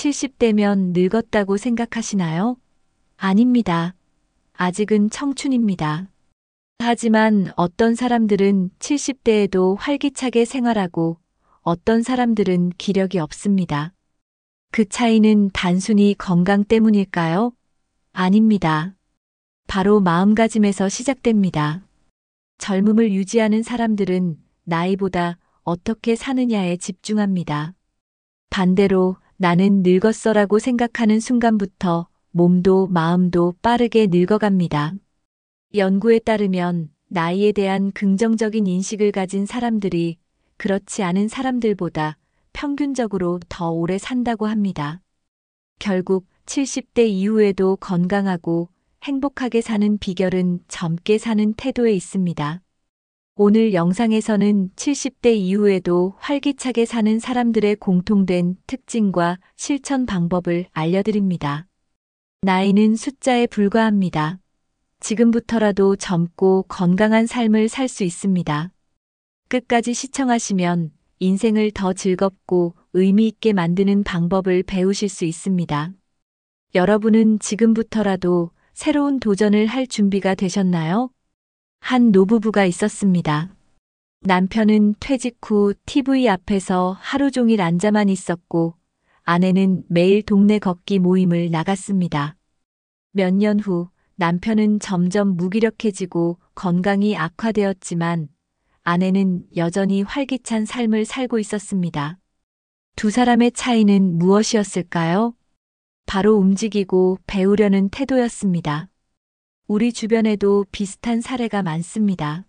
70대면 늙었다고 생각하시나요? 아닙니다. 아직은 청춘입니다. 하지만 어떤 사람들은 70대에도 활기차게 생활하고 어떤 사람들은 기력이 없습니다. 그 차이는 단순히 건강 때문일까요? 아닙니다. 바로 마음가짐에서 시작됩니다. 젊음을 유지하는 사람들은 나이보다 어떻게 사느냐에 집중합니다. 반대로 나는 늙었어라고 생각하는 순간부터 몸도 마음도 빠르게 늙어갑니다. 연구에 따르면 나이에 대한 긍정적인 인식을 가진 사람들이 그렇지 않은 사람들보다 평균적으로 더 오래 산다고 합니다. 결국 70대 이후에도 건강하고 행복하게 사는 비결은 젊게 사는 태도에 있습니다. 오늘 영상에서는 70대 이후에도 활기차게 사는 사람들의 공통된 특징과 실천 방법을 알려드립니다. 나이는 숫자에 불과합니다. 지금부터라도 젊고 건강한 삶을 살 수 있습니다. 끝까지 시청하시면 인생을 더 즐겁고 의미 있게 만드는 방법을 배우실 수 있습니다. 여러분은 지금부터라도 새로운 도전을 할 준비가 되셨나요? 한 노부부가 있었습니다. 남편은 퇴직 후 TV 앞에서 하루 종일 앉아만 있었고 아내는 매일 동네 걷기 모임을 나갔습니다. 몇 년 후 남편은 점점 무기력해지고 건강이 악화되었지만 아내는 여전히 활기찬 삶을 살고 있었습니다. 두 사람의 차이는 무엇이었을까요? 바로 움직이고 배우려는 태도였습니다. 우리 주변에도 비슷한 사례가 많습니다.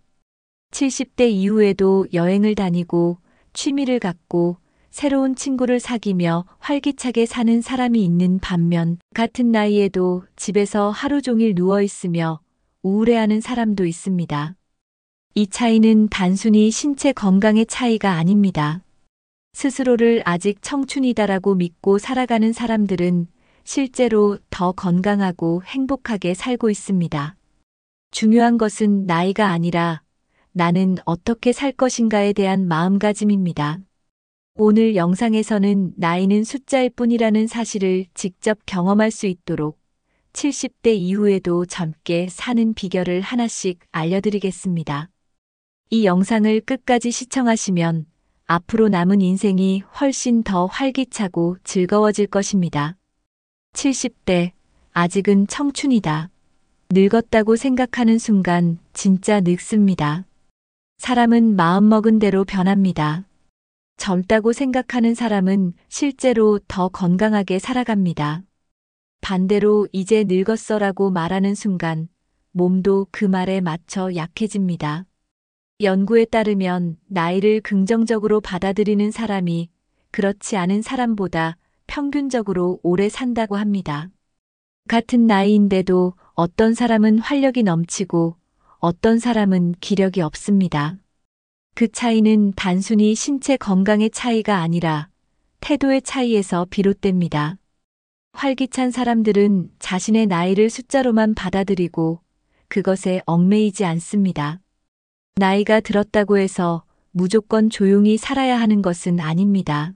70대 이후에도 여행을 다니고 취미를 갖고 새로운 친구를 사귀며 활기차게 사는 사람이 있는 반면 같은 나이에도 집에서 하루 종일 누워 있으며 우울해하는 사람도 있습니다. 이 차이는 단순히 신체 건강의 차이가 아닙니다. 스스로를 아직 청춘이다라고 믿고 살아가는 사람들은 실제로 더 건강하고 행복하게 살고 있습니다. 중요한 것은 나이가 아니라 나는 어떻게 살 것인가에 대한 마음가짐입니다. 오늘 영상에서는 나이는 숫자일 뿐이라는 사실을 직접 경험할 수 있도록 70대 이후에도 젊게 사는 비결을 하나씩 알려드리겠습니다. 이 영상을 끝까지 시청하시면 앞으로 남은 인생이 훨씬 더 활기차고 즐거워질 것입니다. 70대, 아직은 청춘이다. 늙었다고 생각하는 순간 진짜 늙습니다. 사람은 마음먹은 대로 변합니다. 젊다고 생각하는 사람은 실제로 더 건강하게 살아갑니다. 반대로 이제 늙었어라고 말하는 순간 몸도 그 말에 맞춰 약해집니다. 연구에 따르면 나이를 긍정적으로 받아들이는 사람이 그렇지 않은 사람보다 평균적으로 오래 산다고 합니다. 같은 나이인데도 어떤 사람은 활력이 넘치고 어떤 사람은 기력이 없습니다. 그 차이는 단순히 신체 건강의 차이가 아니라 태도의 차이에서 비롯됩니다. 활기찬 사람들은 자신의 나이를 숫자로만 받아들이고 그것에 얽매이지 않습니다. 나이가 들었다고 해서 무조건 조용히 살아야 하는 것은 아닙니다.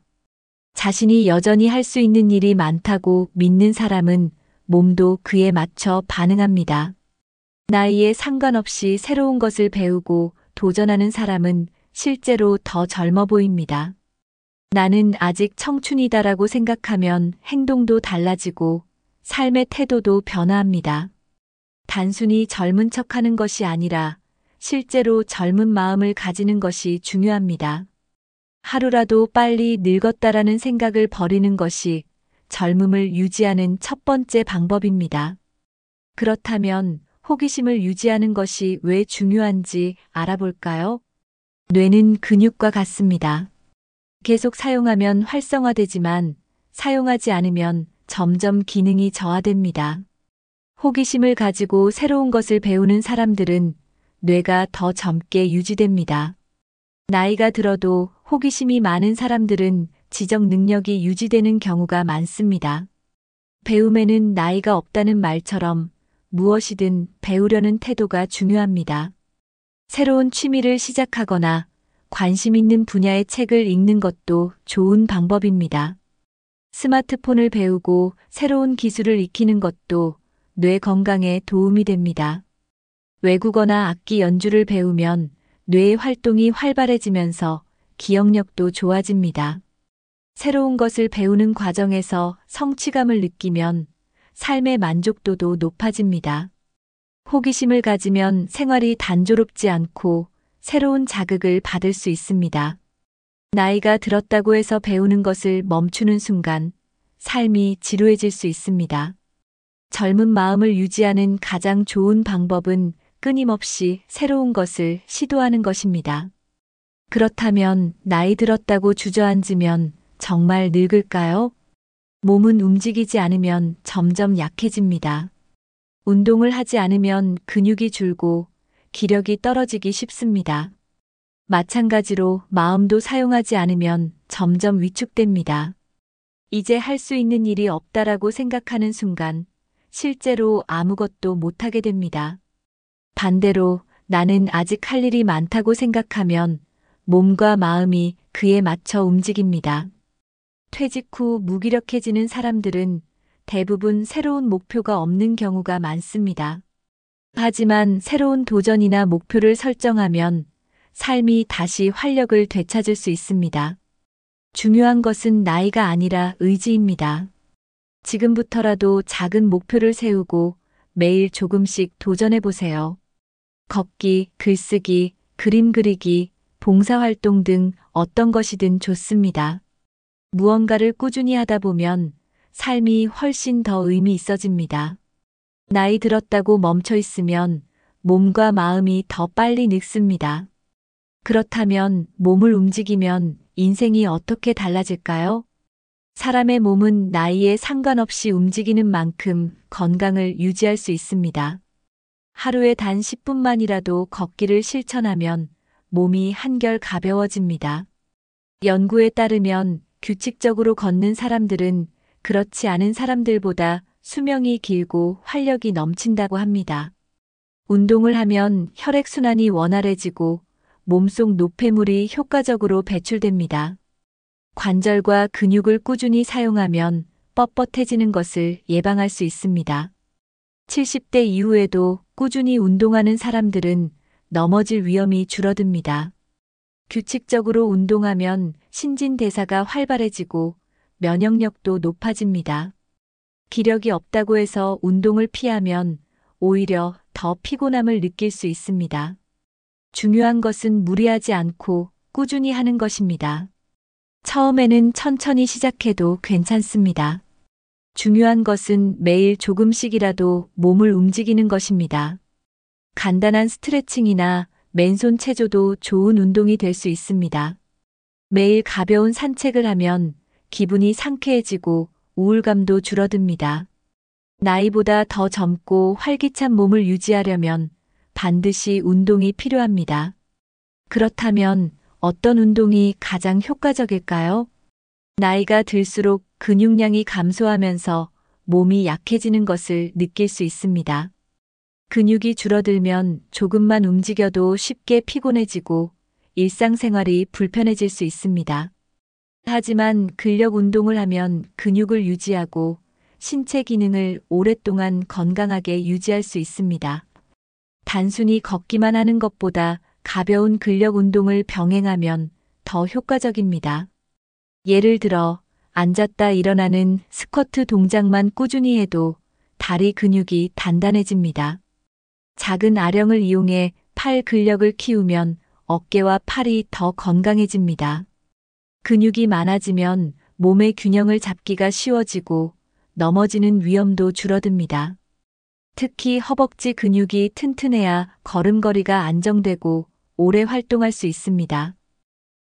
자신이 여전히 할 수 있는 일이 많다고 믿는 사람은 몸도 그에 맞춰 반응합니다. 나이에 상관없이 새로운 것을 배우고 도전하는 사람은 실제로 더 젊어 보입니다. 나는 아직 청춘이다라고 생각하면 행동도 달라지고 삶의 태도도 변화합니다. 단순히 젊은 척하는 것이 아니라 실제로 젊은 마음을 가지는 것이 중요합니다. 하루라도 빨리 늙었다라는 생각을 버리는 것이 젊음을 유지하는 첫 번째 방법입니다. 그렇다면 호기심을 유지하는 것이 왜 중요한지 알아볼까요? 뇌는 근육과 같습니다. 계속 사용하면 활성화되지만 사용하지 않으면 점점 기능이 저하됩니다. 호기심을 가지고 새로운 것을 배우는 사람들은 뇌가 더 젊게 유지됩니다. 나이가 들어도 호기심이 많은 사람들은 지적 능력이 유지되는 경우가 많습니다. 배움에는 나이가 없다는 말처럼 무엇이든 배우려는 태도가 중요합니다. 새로운 취미를 시작하거나 관심 있는 분야의 책을 읽는 것도 좋은 방법입니다. 스마트폰을 배우고 새로운 기술을 익히는 것도 뇌 건강에 도움이 됩니다. 외국어나 악기 연주를 배우면 뇌의 활동이 활발해지면서 기억력도 좋아집니다. 새로운 것을 배우는 과정에서 성취감을 느끼면 삶의 만족도도 높아집니다. 호기심을 가지면 생활이 단조롭지 않고 새로운 자극을 받을 수 있습니다. 나이가 들었다고 해서 배우는 것을 멈추는 순간 삶이 지루해질 수 있습니다. 젊은 마음을 유지하는 가장 좋은 방법은 끊임없이 새로운 것을 시도하는 것입니다. 그렇다면 나이 들었다고 주저앉으면 정말 늙을까요? 몸은 움직이지 않으면 점점 약해집니다. 운동을 하지 않으면 근육이 줄고 기력이 떨어지기 쉽습니다. 마찬가지로 마음도 사용하지 않으면 점점 위축됩니다. 이제 할 수 있는 일이 없다라고 생각하는 순간 실제로 아무것도 못하게 됩니다. 반대로 나는 아직 할 일이 많다고 생각하면 몸과 마음이 그에 맞춰 움직입니다. 퇴직 후 무기력해지는 사람들은 대부분 새로운 목표가 없는 경우가 많습니다. 하지만 새로운 도전이나 목표를 설정하면 삶이 다시 활력을 되찾을 수 있습니다. 중요한 것은 나이가 아니라 의지입니다. 지금부터라도 작은 목표를 세우고 매일 조금씩 도전해 보세요. 걷기, 글쓰기, 그림 그리기, 봉사활동 등 어떤 것이든 좋습니다. 무언가를 꾸준히 하다 보면 삶이 훨씬 더 의미 있어집니다. 나이 들었다고 멈춰 있으면 몸과 마음이 더 빨리 늙습니다. 그렇다면 몸을 움직이면 인생이 어떻게 달라질까요? 사람의 몸은 나이에 상관없이 움직이는 만큼 건강을 유지할 수 있습니다. 하루에 단 10분만이라도 걷기를 실천하면 몸이 한결 가벼워집니다. 연구에 따르면 규칙적으로 걷는 사람들은 그렇지 않은 사람들보다 수명이 길고 활력이 넘친다고 합니다. 운동을 하면 혈액순환이 원활해지고 몸속 노폐물이 효과적으로 배출됩니다. 관절과 근육을 꾸준히 사용하면 뻣뻣해지는 것을 예방할 수 있습니다. 70대 이후에도 꾸준히 운동하는 사람들은 넘어질 위험이 줄어듭니다. 규칙적으로 운동하면 신진대사가 활발해지고 면역력도 높아집니다. 기력이 없다고 해서 운동을 피하면 오히려 더 피곤함을 느낄 수 있습니다. 중요한 것은 무리하지 않고 꾸준히 하는 것입니다. 처음에는 천천히 시작해도 괜찮습니다. 중요한 것은 매일 조금씩이라도 몸을 움직이는 것입니다. 간단한 스트레칭이나 맨손 체조도 좋은 운동이 될 수 있습니다. 매일 가벼운 산책을 하면 기분이 상쾌해지고 우울감도 줄어듭니다. 나이보다 더 젊고 활기찬 몸을 유지하려면 반드시 운동이 필요합니다. 그렇다면 어떤 운동이 가장 효과적일까요? 나이가 들수록 근육량이 감소하면서 몸이 약해지는 것을 느낄 수 있습니다. 근육이 줄어들면 조금만 움직여도 쉽게 피곤해지고 일상생활이 불편해질 수 있습니다. 하지만 근력 운동을 하면 근육을 유지하고 신체 기능을 오랫동안 건강하게 유지할 수 있습니다. 단순히 걷기만 하는 것보다 가벼운 근력 운동을 병행하면 더 효과적입니다. 예를 들어 앉았다 일어나는 스쿼트 동작만 꾸준히 해도 다리 근육이 단단해집니다. 작은 아령을 이용해 팔 근력을 키우면 어깨와 팔이 더 건강해집니다. 근육이 많아지면 몸의 균형을 잡기가 쉬워지고 넘어지는 위험도 줄어듭니다. 특히 허벅지 근육이 튼튼해야 걸음걸이가 안정되고 오래 활동할 수 있습니다.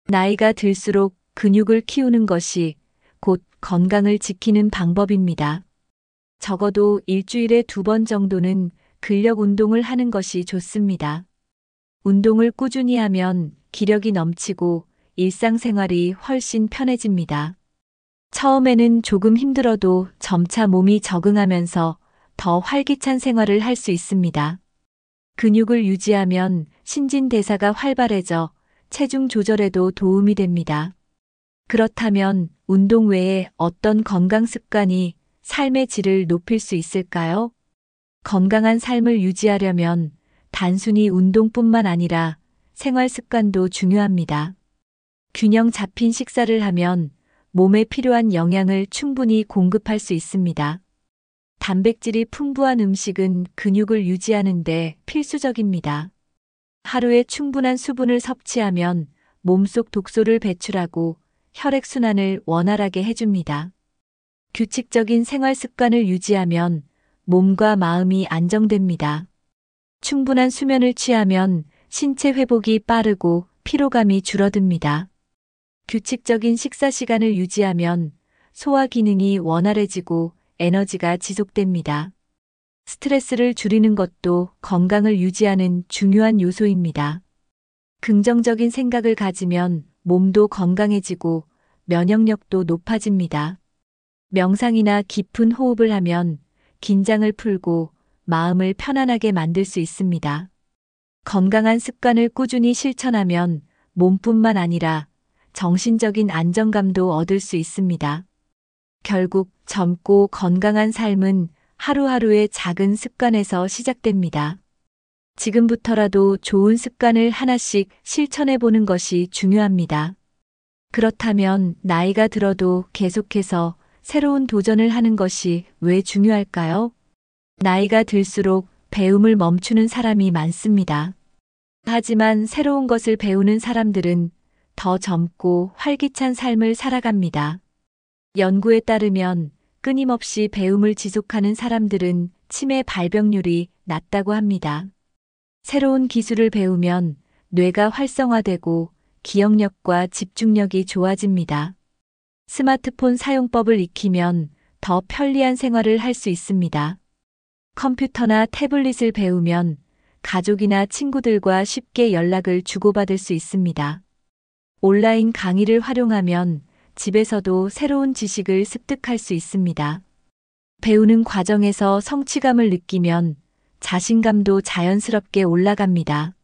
나이가 들수록 근육을 키우는 것이 곧 건강을 지키는 방법입니다. 적어도 일주일에 2번 정도는 근력 운동을 하는 것이 좋습니다. 운동을 꾸준히 하면 기력이 넘치고 일상생활이 훨씬 편해집니다. 처음에는 조금 힘들어도 점차 몸이 적응하면서 더 활기찬 생활을 할 수 있습니다. 근육을 유지하면 신진대사가 활발해져 체중 조절에도 도움이 됩니다. 그렇다면 운동 외에 어떤 건강 습관이 삶의 질을 높일 수 있을까요? 건강한 삶을 유지하려면 단순히 운동뿐만 아니라 생활 습관도 중요합니다. 균형 잡힌 식사를 하면 몸에 필요한 영양을 충분히 공급할 수 있습니다. 단백질이 풍부한 음식은 근육을 유지하는 데 필수적입니다. 하루에 충분한 수분을 섭취하면 몸속 독소를 배출하고 혈액순환을 원활하게 해줍니다. 규칙적인 생활 습관을 유지하면 몸과 마음이 안정됩니다. 충분한 수면을 취하면 신체 회복이 빠르고 피로감이 줄어듭니다. 규칙적인 식사 시간을 유지하면 소화 기능이 원활해지고 에너지가 지속됩니다. 스트레스를 줄이는 것도 건강을 유지하는 중요한 요소입니다. 긍정적인 생각을 가지면 몸도 건강해지고 면역력도 높아집니다. 명상이나 깊은 호흡을 하면 긴장을 풀고 마음을 편안하게 만들 수 있습니다. 건강한 습관을 꾸준히 실천하면 몸뿐만 아니라 정신적인 안정감도 얻을 수 있습니다. 결국 젊고 건강한 삶은 하루하루의 작은 습관에서 시작됩니다. 지금부터라도 좋은 습관을 하나씩 실천해 보는 것이 중요합니다. 그렇다면 나이가 들어도 계속해서 새로운 도전을 하는 것이 왜 중요할까요? 나이가 들수록 배움을 멈추는 사람이 많습니다. 하지만 새로운 것을 배우는 사람들은 더 젊고 활기찬 삶을 살아갑니다. 연구에 따르면 끊임없이 배움을 지속하는 사람들은 치매 발병률이 낮다고 합니다. 새로운 기술을 배우면 뇌가 활성화되고 기억력과 집중력이 좋아집니다. 스마트폰 사용법을 익히면 더 편리한 생활을 할 수 있습니다. 컴퓨터나 태블릿을 배우면 가족이나 친구들과 쉽게 연락을 주고받을 수 있습니다. 온라인 강의를 활용하면 집에서도 새로운 지식을 습득할 수 있습니다. 배우는 과정에서 성취감을 느끼면 자신감도 자연스럽게 올라갑니다.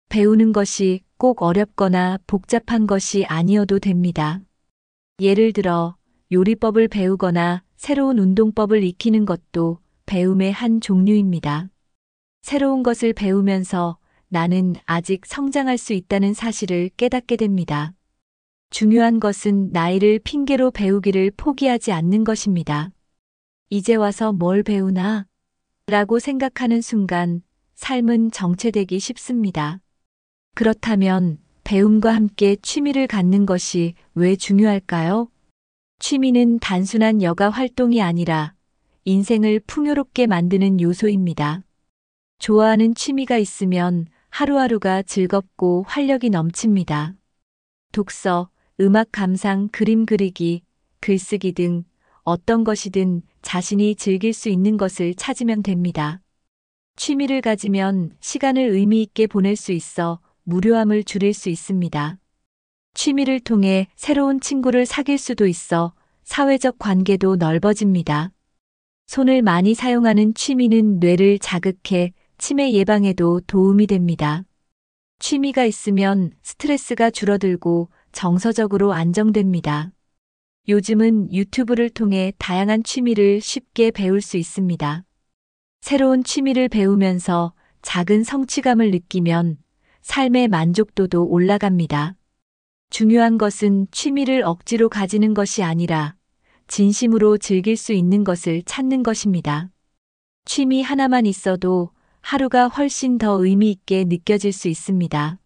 배우는 것이 꼭 어렵거나 복잡한 것이 아니어도 됩니다. 예를 들어 요리법을 배우거나 새로운 운동법을 익히는 것도 배움의 한 종류입니다. 새로운 것을 배우면서 나는 아직 성장할 수 있다는 사실을 깨닫게 됩니다. 중요한 것은 나이를 핑계로 배우기를 포기하지 않는 것입니다. 이제 와서 뭘 배우나? 라고 생각하는 순간 삶은 정체되기 쉽습니다. 그렇다면 배움과 함께 취미를 갖는 것이 왜 중요할까요? 취미는 단순한 여가 활동이 아니라 인생을 풍요롭게 만드는 요소입니다. 좋아하는 취미가 있으면 하루하루가 즐겁고 활력이 넘칩니다. 독서, 음악 감상, 그림 그리기, 글쓰기 등 어떤 것이든 자신이 즐길 수 있는 것을 찾으면 됩니다. 취미를 가지면 시간을 의미 있게 보낼 수 있어 무료함을 줄일 수 있습니다. 취미를 통해 새로운 친구를 사귈 수도 있어 사회적 관계도 넓어집니다. 손을 많이 사용하는 취미는 뇌를 자극해 치매 예방에도 도움이 됩니다. 취미가 있으면 스트레스가 줄어들고 정서적으로 안정됩니다. 요즘은 유튜브를 통해 다양한 취미를 쉽게 배울 수 있습니다. 새로운 취미를 배우면서 작은 성취감을 느끼면 삶의 만족도도 올라갑니다. 중요한 것은 취미를 억지로 가지는 것이 아니라 진심으로 즐길 수 있는 것을 찾는 것입니다. 취미 하나만 있어도 하루가 훨씬 더 의미 있게 느껴질 수 있습니다.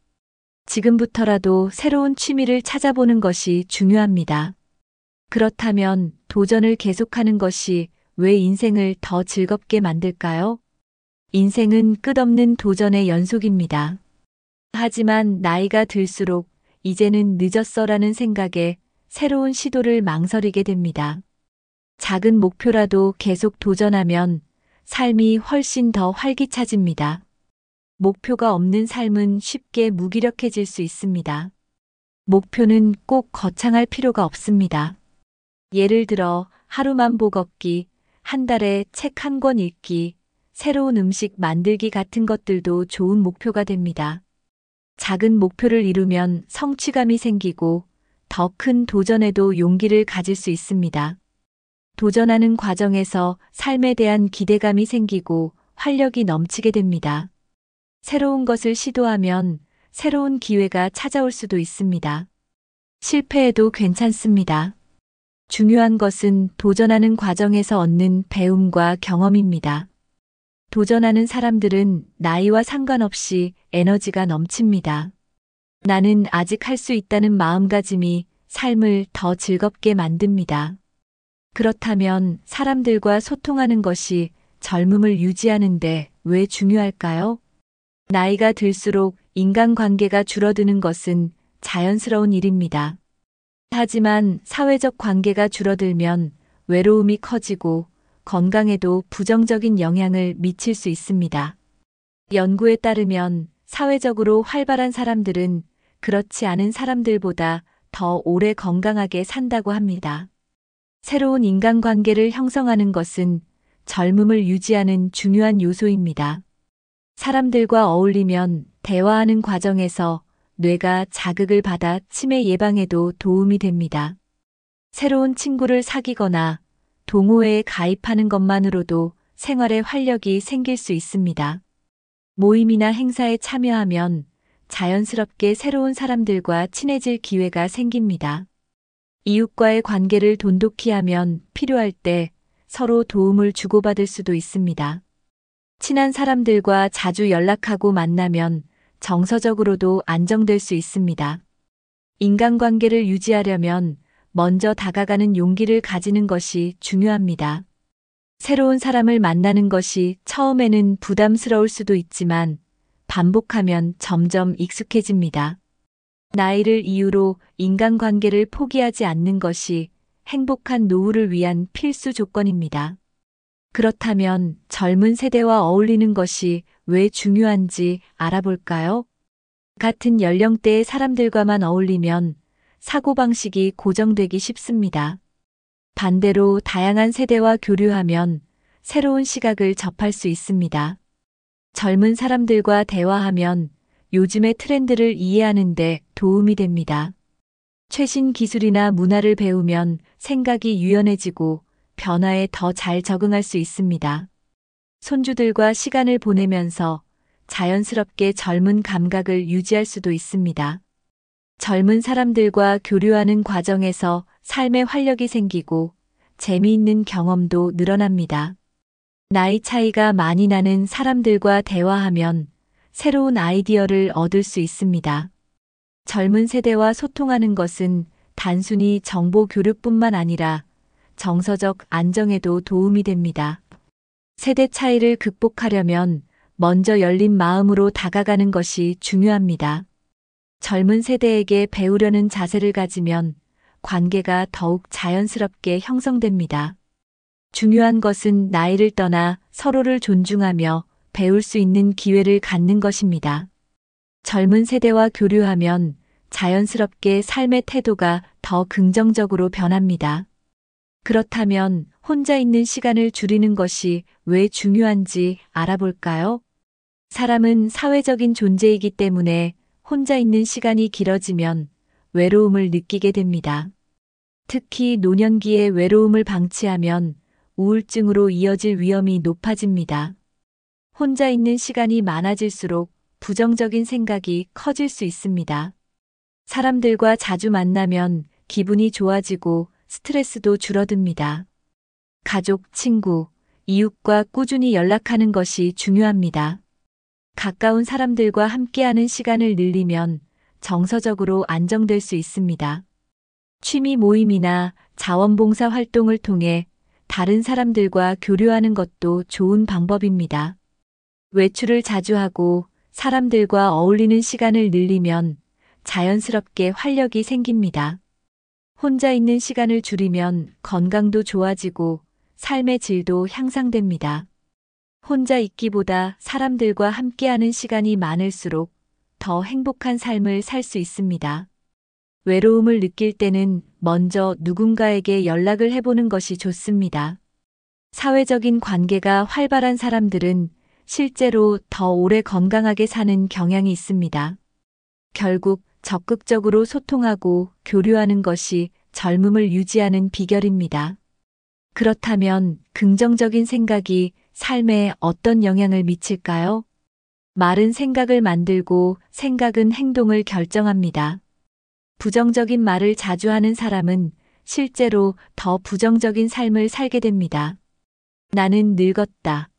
지금부터라도 새로운 취미를 찾아보는 것이 중요합니다. 그렇다면 도전을 계속하는 것이 왜 인생을 더 즐겁게 만들까요? 인생은 끝없는 도전의 연속입니다. 하지만 나이가 들수록 이제는 늦었어라는 생각에 새로운 시도를 망설이게 됩니다. 작은 목표라도 계속 도전하면 삶이 훨씬 더 활기차집니다. 목표가 없는 삶은 쉽게 무기력해질 수 있습니다. 목표는 꼭 거창할 필요가 없습니다. 예를 들어 하루만 보 걷기, 한 달에 책 한 권 읽기, 새로운 음식 만들기 같은 것들도 좋은 목표가 됩니다. 작은 목표를 이루면 성취감이 생기고 더 큰 도전에도 용기를 가질 수 있습니다. 도전하는 과정에서 삶에 대한 기대감이 생기고 활력이 넘치게 됩니다. 새로운 것을 시도하면 새로운 기회가 찾아올 수도 있습니다. 실패해도 괜찮습니다. 중요한 것은 도전하는 과정에서 얻는 배움과 경험입니다. 도전하는 사람들은 나이와 상관없이 에너지가 넘칩니다. 나는 아직 할 수 있다는 마음가짐이 삶을 더 즐겁게 만듭니다. 그렇다면 사람들과 소통하는 것이 젊음을 유지하는데 왜 중요할까요? 나이가 들수록 인간관계가 줄어드는 것은 자연스러운 일입니다. 하지만 사회적 관계가 줄어들면 외로움이 커지고 건강에도 부정적인 영향을 미칠 수 있습니다. 연구에 따르면 사회적으로 활발한 사람들은 그렇지 않은 사람들보다 더 오래 건강하게 산다고 합니다. 새로운 인간관계를 형성하는 것은 젊음을 유지하는 중요한 요소입니다. 사람들과 어울리면 대화하는 과정에서 뇌가 자극을 받아 치매 예방에도 도움이 됩니다. 새로운 친구를 사귀거나 동호회에 가입하는 것만으로도 생활에 활력이 생길 수 있습니다. 모임이나 행사에 참여하면 자연스럽게 새로운 사람들과 친해질 기회가 생깁니다. 이웃과의 관계를 돈독히 하면 필요할 때 서로 도움을 주고받을 수도 있습니다. 친한 사람들과 자주 연락하고 만나면 정서적으로도 안정될 수 있습니다. 인간관계를 유지하려면 먼저 다가가는 용기를 가지는 것이 중요합니다. 새로운 사람을 만나는 것이 처음에는 부담스러울 수도 있지만 반복하면 점점 익숙해집니다. 나이를 이유로 인간관계를 포기하지 않는 것이 행복한 노후를 위한 필수 조건입니다. 그렇다면 젊은 세대와 어울리는 것이 왜 중요한지 알아볼까요? 같은 연령대의 사람들과만 어울리면 사고방식이 고정되기 쉽습니다. 반대로 다양한 세대와 교류하면 새로운 시각을 접할 수 있습니다. 젊은 사람들과 대화하면 요즘의 트렌드를 이해하는 데 도움이 됩니다. 최신 기술이나 문화를 배우면 생각이 유연해지고 변화에 더 잘 적응할 수 있습니다. 손주들과 시간을 보내면서 자연스럽게 젊은 감각을 유지할 수도 있습니다. 젊은 사람들과 교류하는 과정에서 삶의 활력이 생기고 재미있는 경험도 늘어납니다. 나이 차이가 많이 나는 사람들과 대화하면 새로운 아이디어를 얻을 수 있습니다. 젊은 세대와 소통하는 것은 단순히 정보 교류뿐만 아니라 정서적 안정에도 도움이 됩니다. 세대 차이를 극복하려면 먼저 열린 마음으로 다가가는 것이 중요합니다. 젊은 세대에게 배우려는 자세를 가지면 관계가 더욱 자연스럽게 형성됩니다. 중요한 것은 나이를 떠나 서로를 존중하며 배울 수 있는 기회를 갖는 것입니다. 젊은 세대와 교류하면 자연스럽게 삶의 태도가 더 긍정적으로 변합니다. 그렇다면 혼자 있는 시간을 줄이는 것이 왜 중요한지 알아볼까요? 사람은 사회적인 존재이기 때문에 혼자 있는 시간이 길어지면 외로움을 느끼게 됩니다. 특히 노년기에 외로움을 방치하면 우울증으로 이어질 위험이 높아집니다. 혼자 있는 시간이 많아질수록 부정적인 생각이 커질 수 있습니다. 사람들과 자주 만나면 기분이 좋아지고 스트레스도 줄어듭니다. 가족, 친구, 이웃과 꾸준히 연락하는 것이 중요합니다. 가까운 사람들과 함께하는 시간을 늘리면 정서적으로 안정될 수 있습니다. 취미 모임이나 자원봉사 활동을 통해 다른 사람들과 교류하는 것도 좋은 방법입니다. 외출을 자주 하고 사람들과 어울리는 시간을 늘리면 자연스럽게 활력이 생깁니다. 혼자 있는 시간을 줄이면 건강도 좋아지고 삶의 질도 향상됩니다. 혼자 있기보다 사람들과 함께하는 시간이 많을수록 더 행복한 삶을 살 수 있습니다. 외로움을 느낄 때는 먼저 누군가에게 연락을 해보는 것이 좋습니다. 사회적인 관계가 활발한 사람들은 실제로 더 오래 건강하게 사는 경향이 있습니다. 결국 적극적으로 소통하고 교류하는 것이 젊음을 유지하는 비결입니다. 그렇다면 긍정적인 생각이 삶에 어떤 영향을 미칠까요? 말은 생각을 만들고 생각은 행동을 결정합니다. 부정적인 말을 자주 하는 사람은 실제로 더 부정적인 삶을 살게 됩니다. 나는 늙었다.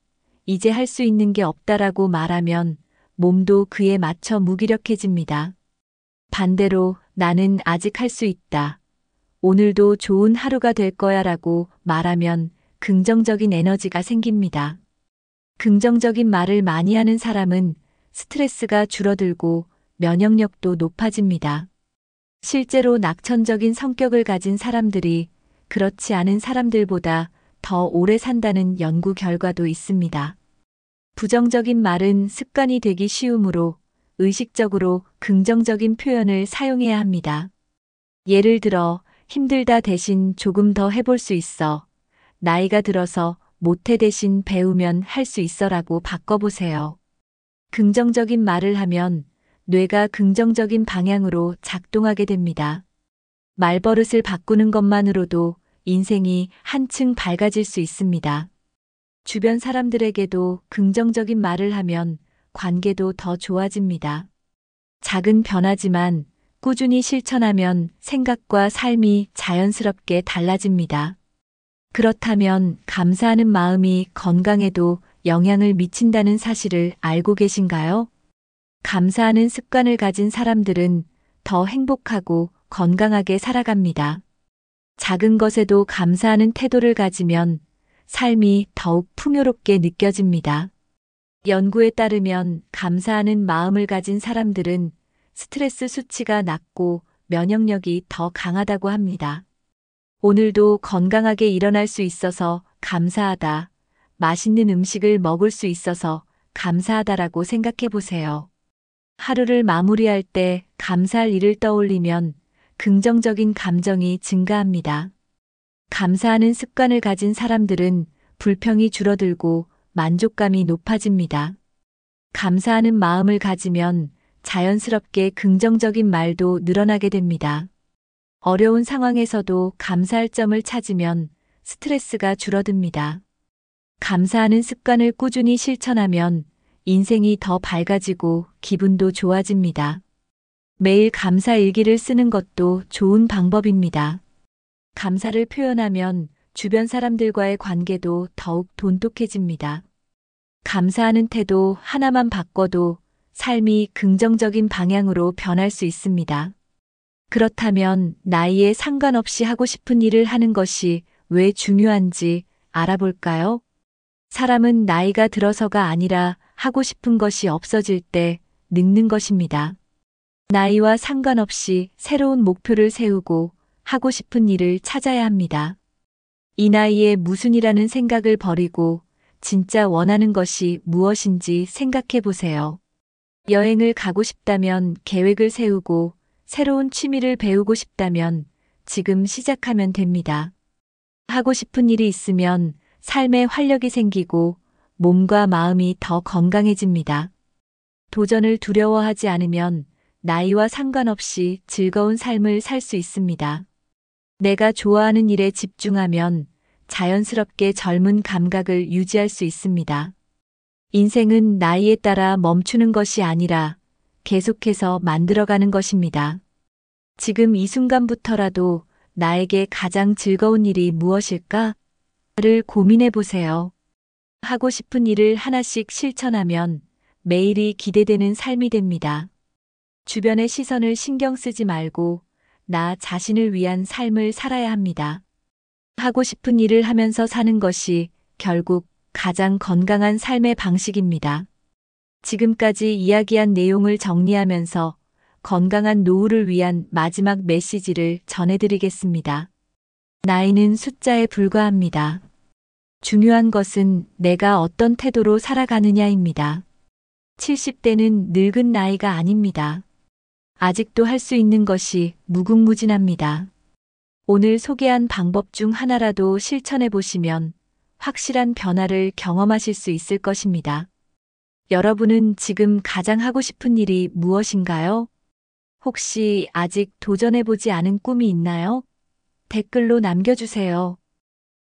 이제 할 수 있는 게 없다라고 말하면 몸도 그에 맞춰 무기력해집니다. 반대로 나는 아직 할 수 있다. 오늘도 좋은 하루가 될 거야 라고 말하면 긍정적인 에너지가 생깁니다. 긍정적인 말을 많이 하는 사람은 스트레스가 줄어들고 면역력도 높아집니다. 실제로 낙천적인 성격을 가진 사람들이 그렇지 않은 사람들보다 더 오래 산다는 연구 결과도 있습니다. 부정적인 말은 습관이 되기 쉬우므로 의식적으로 긍정적인 표현을 사용해야 합니다. 예를 들어 힘들다 대신 조금 더 해볼 수 있어. 나이가 들어서 못해 대신 배우면 할 수 있어라고 바꿔보세요. 긍정적인 말을 하면 뇌가 긍정적인 방향으로 작동하게 됩니다. 말버릇을 바꾸는 것만으로도 인생이 한층 밝아질 수 있습니다. 주변 사람들에게도 긍정적인 말을 하면 관계도 더 좋아집니다. 작은 변화지만 꾸준히 실천하면 생각과 삶이 자연스럽게 달라집니다. 그렇다면 감사하는 마음이 건강에도 영향을 미친다는 사실을 알고 계신가요? 감사하는 습관을 가진 사람들은 더 행복하고 건강하게 살아갑니다. 작은 것에도 감사하는 태도를 가지면 삶이 더욱 풍요롭게 느껴집니다. 연구에 따르면 감사하는 마음을 가진 사람들은 스트레스 수치가 낮고 면역력이 더 강하다고 합니다. 오늘도 건강하게 일어날 수 있어서 감사하다. 맛있는 음식을 먹을 수 있어서 감사하다라고 생각해 보세요. 하루를 마무리할 때 감사할 일을 떠올리면 긍정적인 감정이 증가합니다. 감사하는 습관을 가진 사람들은 불평이 줄어들고 만족감이 높아집니다. 감사하는 마음을 가지면 자연스럽게 긍정적인 말도 늘어나게 됩니다. 어려운 상황에서도 감사할 점을 찾으면 스트레스가 줄어듭니다. 감사하는 습관을 꾸준히 실천하면 인생이 더 밝아지고 기분도 좋아집니다. 매일 감사 일기를 쓰는 것도 좋은 방법입니다. 감사를 표현하면 주변 사람들과의 관계도 더욱 돈독해집니다. 감사하는 태도 하나만 바꿔도 삶이 긍정적인 방향으로 변할 수 있습니다. 그렇다면 나이에 상관없이 하고 싶은 일을 하는 것이 왜 중요한지 알아볼까요? 사람은 나이가 들어서가 아니라 하고 싶은 것이 없어질 때 늙는 것입니다. 나이와 상관없이 새로운 목표를 세우고 하고 싶은 일을 찾아야 합니다. 이 나이에 무슨 일하는 생각을 버리고 진짜 원하는 것이 무엇인지 생각해 보세요. 여행을 가고 싶다면 계획을 세우고 새로운 취미를 배우고 싶다면 지금 시작하면 됩니다. 하고 싶은 일이 있으면 삶에 활력이 생기고 몸과 마음이 더 건강해집니다. 도전을 두려워하지 않으면 나이와 상관없이 즐거운 삶을 살 수 있습니다. 내가 좋아하는 일에 집중하면 자연스럽게 젊은 감각을 유지할 수 있습니다. 인생은 나이에 따라 멈추는 것이 아니라 계속해서 만들어가는 것입니다. 지금 이 순간부터라도 나에게 가장 즐거운 일이 무엇일까? 를 고민해 보세요. 하고 싶은 일을 하나씩 실천하면 매일이 기대되는 삶이 됩니다. 주변의 시선을 신경 쓰지 말고 나 자신을 위한 삶을 살아야 합니다. 하고 싶은 일을 하면서 사는 것이 결국 가장 건강한 삶의 방식입니다. 지금까지 이야기한 내용을 정리하면서 건강한 노후를 위한 마지막 메시지를 전해드리겠습니다. 나이는 숫자에 불과합니다. 중요한 것은 내가 어떤 태도로 살아가느냐입니다. 70대는 늙은 나이가 아닙니다. 아직도 할 수 있는 것이 무궁무진합니다. 오늘 소개한 방법 중 하나라도 실천해 보시면 확실한 변화를 경험하실 수 있을 것입니다. 여러분은 지금 가장 하고 싶은 일이 무엇인가요? 혹시 아직 도전해보지 않은 꿈이 있나요? 댓글로 남겨주세요.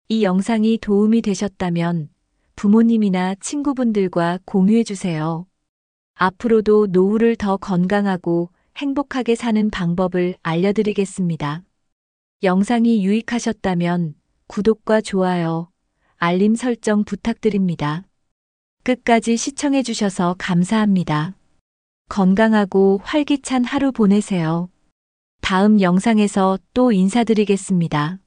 이 영상이 도움이 되셨다면 부모님이나 친구분들과 공유해주세요. 앞으로도 노후를 더 건강하고 행복하게 사는 방법을 알려드리겠습니다. 영상이 유익하셨다면 구독과 좋아요, 알림 설정 부탁드립니다. 끝까지 시청해주셔서 감사합니다. 건강하고 활기찬 하루 보내세요. 다음 영상에서 또 인사드리겠습니다.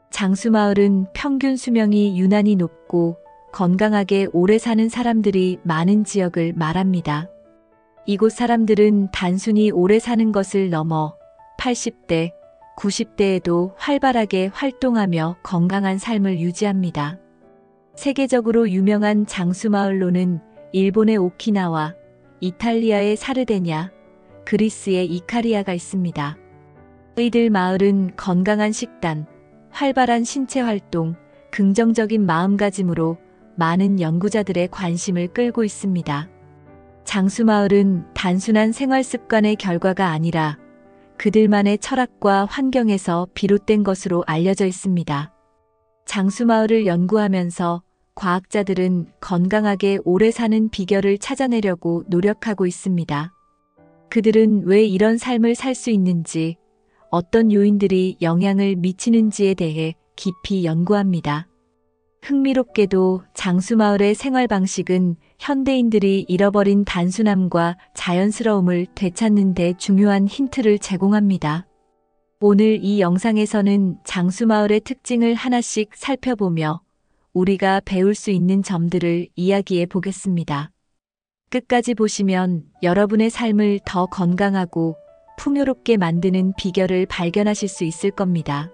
장수마을은 평균 수명이 유난히 높고 건강하게 오래 사는 사람들이 많은 지역을 말합니다. 이곳 사람들은 단순히 오래 사는 것을 넘어 80대, 90대에도 활발하게 활동하며 건강한 삶을 유지합니다. 세계적으로 유명한 장수마을로는 일본의 오키나와, 이탈리아의 사르데냐, 그리스의 이카리아가 있습니다. 이들 마을은 건강한 식단, 활발한 신체 활동, 긍정적인 마음가짐으로 많은 연구자들의 관심을 끌고 있습니다. 장수마을은 단순한 생활 습관의 결과가 아니라 그들만의 철학과 환경에서 비롯된 것으로 알려져 있습니다. 장수마을을 연구하면서 과학자들은 건강하게 오래 사는 비결을 찾아내려고 노력하고 있습니다. 그들은 왜 이런 삶을 살 수 있는지, 어떤 요인들이 영향을 미치는지에 대해 깊이 연구합니다. 흥미롭게도 장수마을의 생활 방식은 현대인들이 잃어버린 단순함과 자연스러움을 되찾는 데 중요한 힌트를 제공합니다. 오늘 이 영상에서는 장수마을의 특징을 하나씩 살펴보며 우리가 배울 수 있는 점들을 이야기해 보겠습니다. 끝까지 보시면 여러분의 삶을 더 건강하고 풍요롭게 만드는 비결을 발견하실 수 있을 겁니다.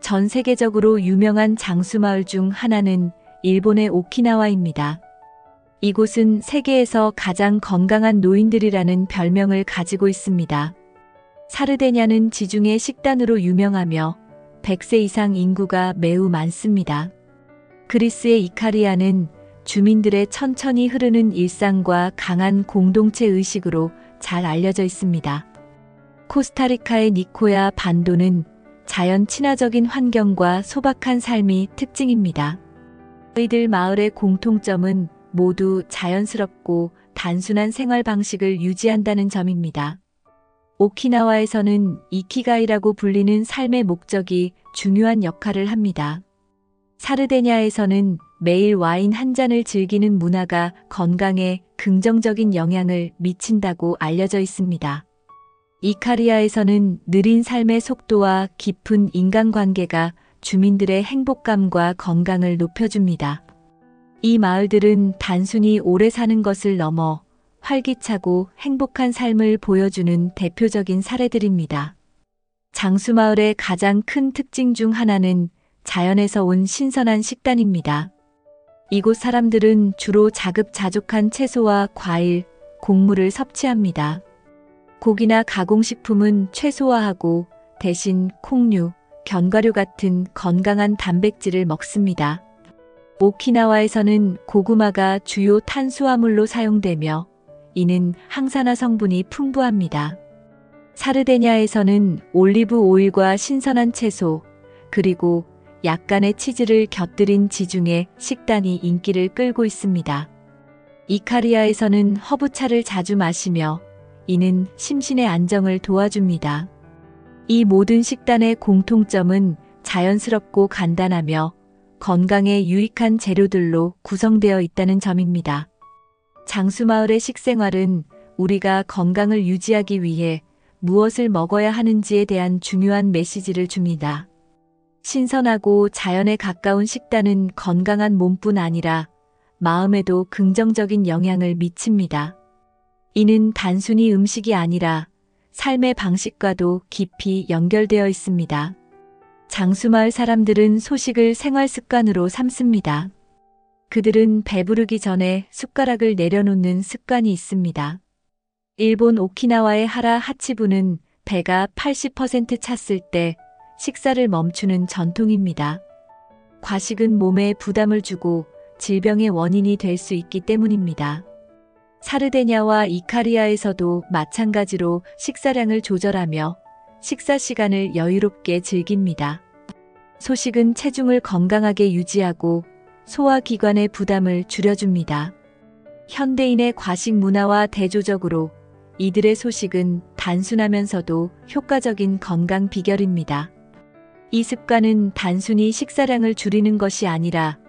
전 세계적으로 유명한 장수마을 중 하나는 일본의 오키나와입니다. 이곳은 세계에서 가장 건강한 노인들이라는 별명을 가지고 있습니다. 사르데냐는 지중해 식단으로 유명하며 100세 이상 인구가 매우 많습니다. 그리스의 이카리아는 주민들의 천천히 흐르는 일상과 강한 공동체 의식으로 잘 알려져 있습니다. 코스타리카의 니코야 반도는 자연 친화적인 환경과 소박한 삶이 특징입니다. 이들 마을의 공통점은 모두 자연스럽고 단순한 생활 방식을 유지한다는 점입니다. 오키나와에서는 이키가이라고 불리는 삶의 목적이 중요한 역할을 합니다. 사르데냐에서는 매일 와인 한 잔을 즐기는 문화가 건강에 긍정적인 영향을 미친다고 알려져 있습니다. 이카리아에서는 느린 삶의 속도와 깊은 인간관계가 주민들의 행복감과 건강을 높여줍니다. 이 마을들은 단순히 오래 사는 것을 넘어 활기차고 행복한 삶을 보여주는 대표적인 사례들입니다. 장수마을의 가장 큰 특징 중 하나는 자연에서 온 신선한 식단입니다. 이곳 사람들은 주로 자급자족한 채소와 과일, 곡물을 섭취합니다. 고기나 가공식품은 최소화하고 대신 콩류, 견과류 같은 건강한 단백질을 먹습니다. 오키나와에서는 고구마가 주요 탄수화물로 사용되며 이는 항산화 성분이 풍부합니다. 사르데냐에서는 올리브 오일과 신선한 채소, 그리고 약간의 치즈를 곁들인 지중해 식단이 인기를 끌고 있습니다. 이카리아에서는 허브차를 자주 마시며 이는 심신의 안정을 도와줍니다. 이 모든 식단의 공통점은 자연스럽고 간단하며 건강에 유익한 재료들로 구성되어 있다는 점입니다. 장수마을의 식생활은 우리가 건강을 유지하기 위해 무엇을 먹어야 하는지에 대한 중요한 메시지를 줍니다. 신선하고 자연에 가까운 식단은 건강한 몸뿐 아니라 마음에도 긍정적인 영향을 미칩니다. 이는 단순히 음식이 아니라 삶의 방식과도 깊이 연결되어 있습니다. 장수마을 사람들은 소식을 생활 습관으로 삼습니다. 그들은 배부르기 전에 숟가락을 내려놓는 습관이 있습니다. 일본 오키나와의 하라 하치부는 배가 80% 찼을 때 식사를 멈추는 전통입니다. 과식은 몸에 부담을 주고 질병의 원인이 될 수 있기 때문입니다. 사르데냐와 이카리아에서도 마찬가지로 식사량을 조절하며 식사 시간을 여유롭게 즐깁니다. 소식은 체중을 건강하게 유지하고 소화기관의 부담을 줄여줍니다. 현대인의 과식 문화와 대조적으로 이들의 소식은 단순하면서도 효과적인 건강 비결입니다. 이 습관은 단순히 식사량을 줄이는 것이 아니라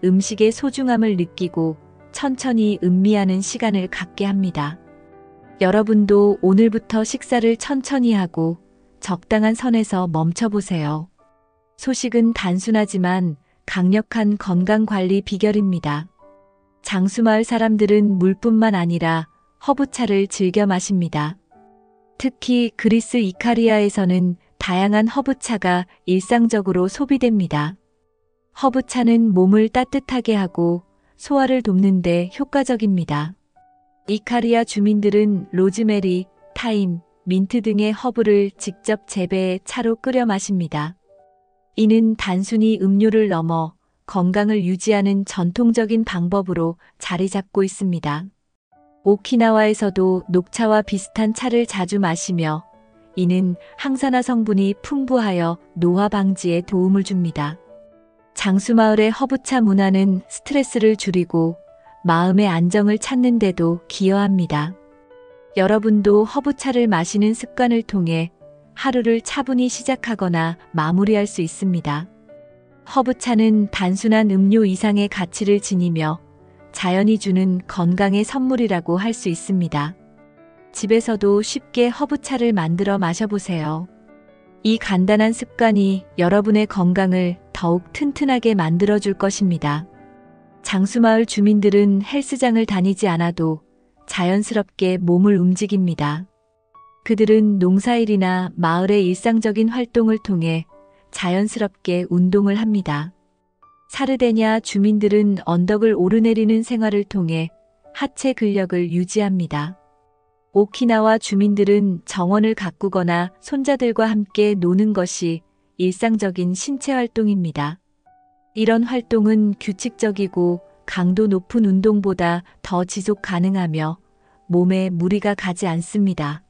음식의 소중함을 느끼고 천천히 음미하는 시간을 갖게 합니다. 여러분도 오늘부터 식사를 천천히 하고 적당한 선에서 멈춰보세요. 소식은 단순하지만 강력한 건강관리 비결입니다. 장수마을 사람들은 물뿐만 아니라 허브차를 즐겨 마십니다. 특히 그리스 이카리아에서는 다양한 허브차가 일상적으로 소비됩니다. 허브차는 몸을 따뜻하게 하고 소화를 돕는 데 효과적입니다. 이카리아 주민들은 로즈메리, 타임, 민트 등의 허브를 직접 재배해 차로 끓여 마십니다. 이는 단순히 음료를 넘어 건강을 유지하는 전통적인 방법으로 자리 잡고 있습니다. 오키나와에서도 녹차와 비슷한 차를 자주 마시며 이는 항산화 성분이 풍부하여 노화 방지에 도움을 줍니다. 장수마을의 허브차 문화는 스트레스를 줄이고 마음의 안정을 찾는 데도 기여합니다. 여러분도 허브차를 마시는 습관을 통해 하루를 차분히 시작하거나 마무리할 수 있습니다. 허브차는 단순한 음료 이상의 가치를 지니며 자연이 주는 건강의 선물이라고 할 수 있습니다. 집에서도 쉽게 허브차를 만들어 마셔보세요. 이 간단한 습관이 여러분의 건강을 더욱 튼튼하게 만들어줄 것입니다. 장수마을 주민들은 헬스장을 다니지 않아도 자연스럽게 몸을 움직입니다. 그들은 농사일이나 마을의 일상적인 활동을 통해 자연스럽게 운동을 합니다. 사르데냐 주민들은 언덕을 오르내리는 생활을 통해 하체 근력을 유지합니다. 오키나와 주민들은 정원을 가꾸거나 손자들과 함께 노는 것이 일상적인 신체 활동입니다. 이런 활동은 규칙적이고 강도 높은 운동보다 더 지속 가능하며 몸에 무리가 가지 않습니다.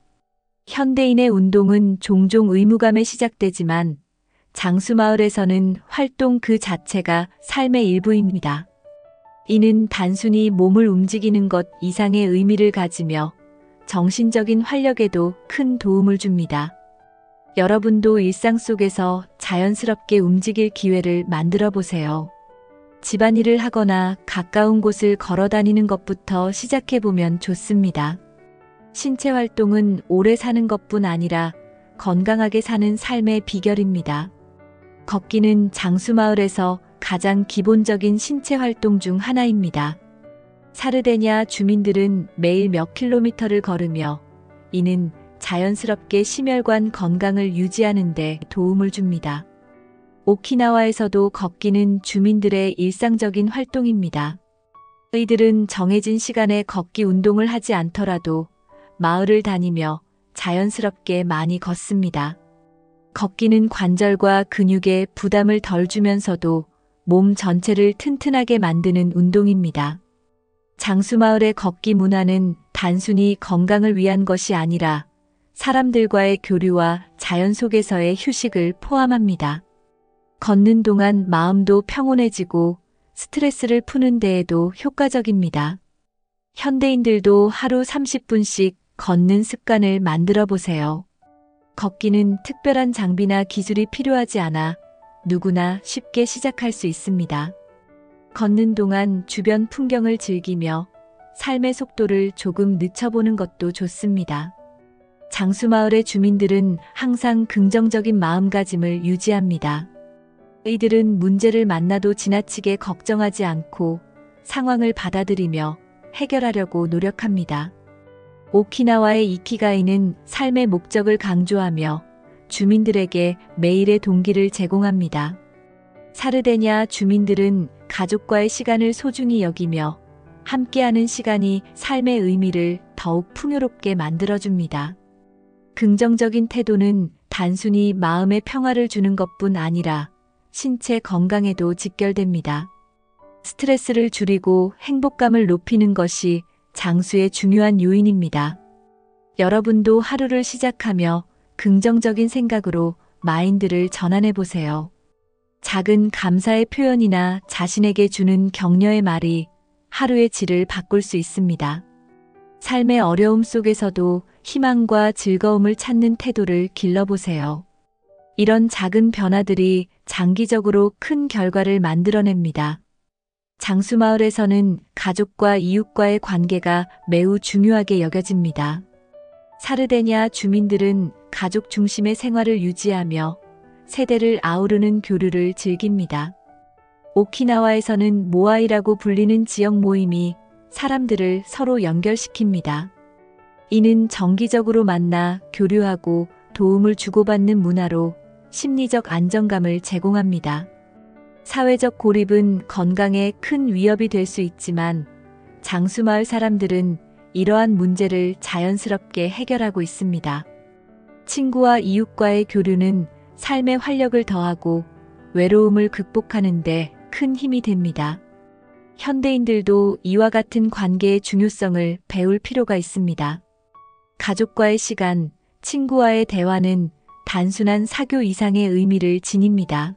현대인의 운동은 종종 의무감에 시작되지만 장수마을에서는 활동 그 자체가 삶의 일부입니다. 이는 단순히 몸을 움직이는 것 이상의 의미를 가지며 정신적인 활력에도 큰 도움을 줍니다. 여러분도 일상 속에서 자연스럽게 움직일 기회를 만들어 보세요. 집안일을 하거나 가까운 곳을 걸어 다니는 것부터 시작해 보면 좋습니다. 신체 활동은 오래 사는 것뿐 아니라 건강하게 사는 삶의 비결입니다. 걷기는 장수마을에서 가장 기본적인 신체 활동 중 하나입니다. 사르데냐 주민들은 매일 몇 킬로미터를 걸으며 이는 자연스럽게 심혈관 건강을 유지하는 데 도움을 줍니다. 오키나와에서도 걷기는 주민들의 일상적인 활동입니다. 이들은 정해진 시간에 걷기 운동을 하지 않더라도 마을을 다니며 자연스럽게 많이 걷습니다. 걷기는 관절과 근육에 부담을 덜 주면서도 몸 전체를 튼튼하게 만드는 운동입니다. 장수마을의 걷기 문화는 단순히 건강을 위한 것이 아니라 사람들과의 교류와 자연 속에서의 휴식을 포함합니다. 걷는 동안 마음도 평온해지고 스트레스를 푸는 데에도 효과적입니다. 현대인들도 하루 30분씩 걷는 습관을 만들어 보세요. 걷기는 특별한 장비나 기술이 필요하지 않아 누구나 쉽게 시작할 수 있습니다. 걷는 동안 주변 풍경을 즐기며 삶의 속도를 조금 늦춰보는 것도 좋습니다. 장수마을의 주민들은 항상 긍정적인 마음가짐을 유지합니다. 이들은 문제를 만나도 지나치게 걱정하지 않고 상황을 받아들이며 해결하려고 노력합니다. 오키나와의 이키가이는 삶의 목적을 강조하며 주민들에게 매일의 동기를 제공합니다. 사르데냐 주민들은 가족과의 시간을 소중히 여기며 함께하는 시간이 삶의 의미를 더욱 풍요롭게 만들어줍니다. 긍정적인 태도는 단순히 마음의 평화를 주는 것뿐 아니라 신체 건강에도 직결됩니다. 스트레스를 줄이고 행복감을 높이는 것이 장수의 중요한 요인입니다. 여러분도 하루를 시작하며 긍정적인 생각으로 마인드를 전환해 보세요. 작은 감사의 표현이나 자신에게 주는 격려의 말이 하루의 질을 바꿀 수 있습니다. 삶의 어려움 속에서도 희망과 즐거움을 찾는 태도를 길러보세요. 이런 작은 변화들이 장기적으로 큰 결과를 만들어냅니다. 장수마을에서는 가족과 이웃과의 관계가 매우 중요하게 여겨집니다. 사르데냐 주민들은 가족 중심의 생활을 유지하며 세대를 아우르는 교류를 즐깁니다. 오키나와에서는 모아이라고 불리는 지역 모임이 사람들을 서로 연결시킵니다. 이는 정기적으로 만나 교류하고 도움을 주고받는 문화로 심리적 안정감을 제공합니다. 사회적 고립은 건강에 큰 위협이 될 수 있지만 장수마을 사람들은 이러한 문제를 자연스럽게 해결하고 있습니다. 친구와 이웃과의 교류는 삶의 활력을 더하고 외로움을 극복하는 데 큰 힘이 됩니다. 현대인들도 이와 같은 관계의 중요성을 배울 필요가 있습니다. 가족과의 시간, 친구와의 대화는 단순한 사교 이상의 의미를 지닙니다.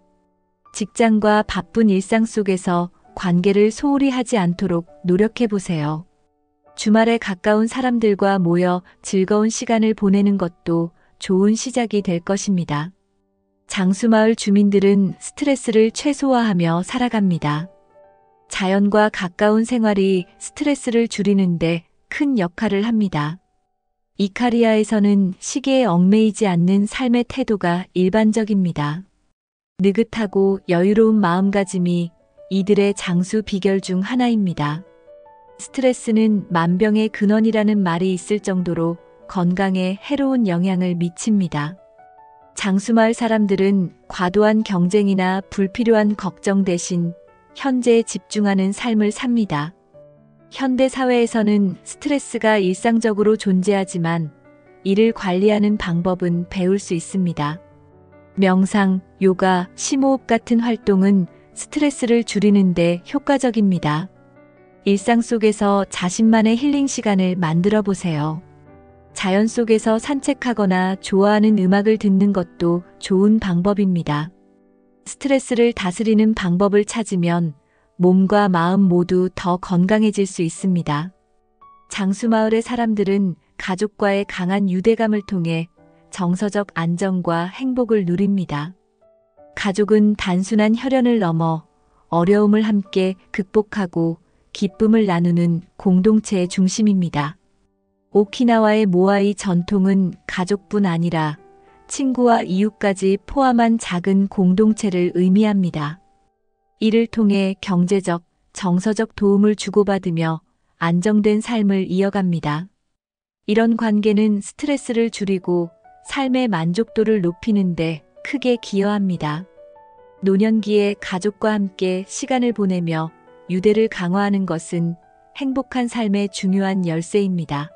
직장과 바쁜 일상 속에서 관계를 소홀히 하지 않도록 노력해 보세요. 주말에 가까운 사람들과 모여 즐거운 시간을 보내는 것도 좋은 시작이 될 것입니다. 장수마을 주민들은 스트레스를 최소화하며 살아갑니다. 자연과 가까운 생활이 스트레스를 줄이는데 큰 역할을 합니다. 이카리아에서는 시계에 얽매이지 않는 삶의 태도가 일반적입니다. 느긋하고 여유로운 마음가짐이 이들의 장수 비결 중 하나입니다. 스트레스는 만병의 근원이라는 말이 있을 정도로 건강에 해로운 영향을 미칩니다. 장수마을 사람들은 과도한 경쟁이나 불필요한 걱정 대신 현재에 집중하는 삶을 삽니다. 현대 사회에서는 스트레스가 일상적으로 존재하지만 이를 관리하는 방법은 배울 수 있습니다. 명상, 요가, 심호흡 같은 활동은 스트레스를 줄이는데 효과적입니다. 일상 속에서 자신만의 힐링 시간을 만들어 보세요. 자연 속에서 산책하거나 좋아하는 음악을 듣는 것도 좋은 방법입니다. 스트레스를 다스리는 방법을 찾으면 몸과 마음 모두 더 건강해질 수 있습니다. 장수마을의 사람들은 가족과의 강한 유대감을 통해 정서적 안정과 행복을 누립니다. 가족은 단순한 혈연을 넘어 어려움을 함께 극복하고 기쁨을 나누는 공동체의 중심입니다. 오키나와의 모아이 전통은 가족뿐 아니라 친구와 이웃까지 포함한 작은 공동체를 의미합니다. 이를 통해 경제적, 정서적 도움을 주고받으며 안정된 삶을 이어갑니다. 이런 관계는 스트레스를 줄이고 삶의 만족도를 높이는데 크게 기여합니다. 노년기에 가족과 함께 시간을 보내며 유대를 강화하는 것은 행복한 삶의 중요한 열쇠입니다.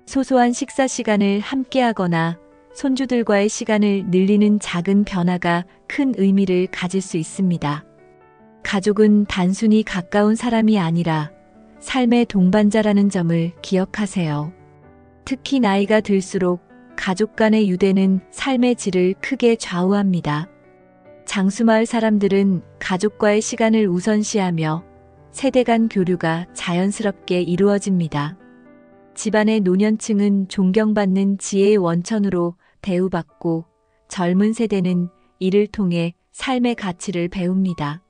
소소한 식사 시간을 함께하거나 손주들과의 시간을 늘리는 작은 변화가 큰 의미를 가질 수 있습니다. 가족은 단순히 가까운 사람이 아니라 삶의 동반자라는 점을 기억하세요. 특히 나이가 들수록 가족 간의 유대는 삶의 질을 크게 좌우합니다. 장수마을 사람들은 가족과의 시간을 우선시하며 세대 간 교류가 자연스럽게 이루어집니다. 집안의 노년층은 존경받는 지혜의 원천으로 대우받고 젊은 세대는 이를 통해 삶의 가치를 배웁니다.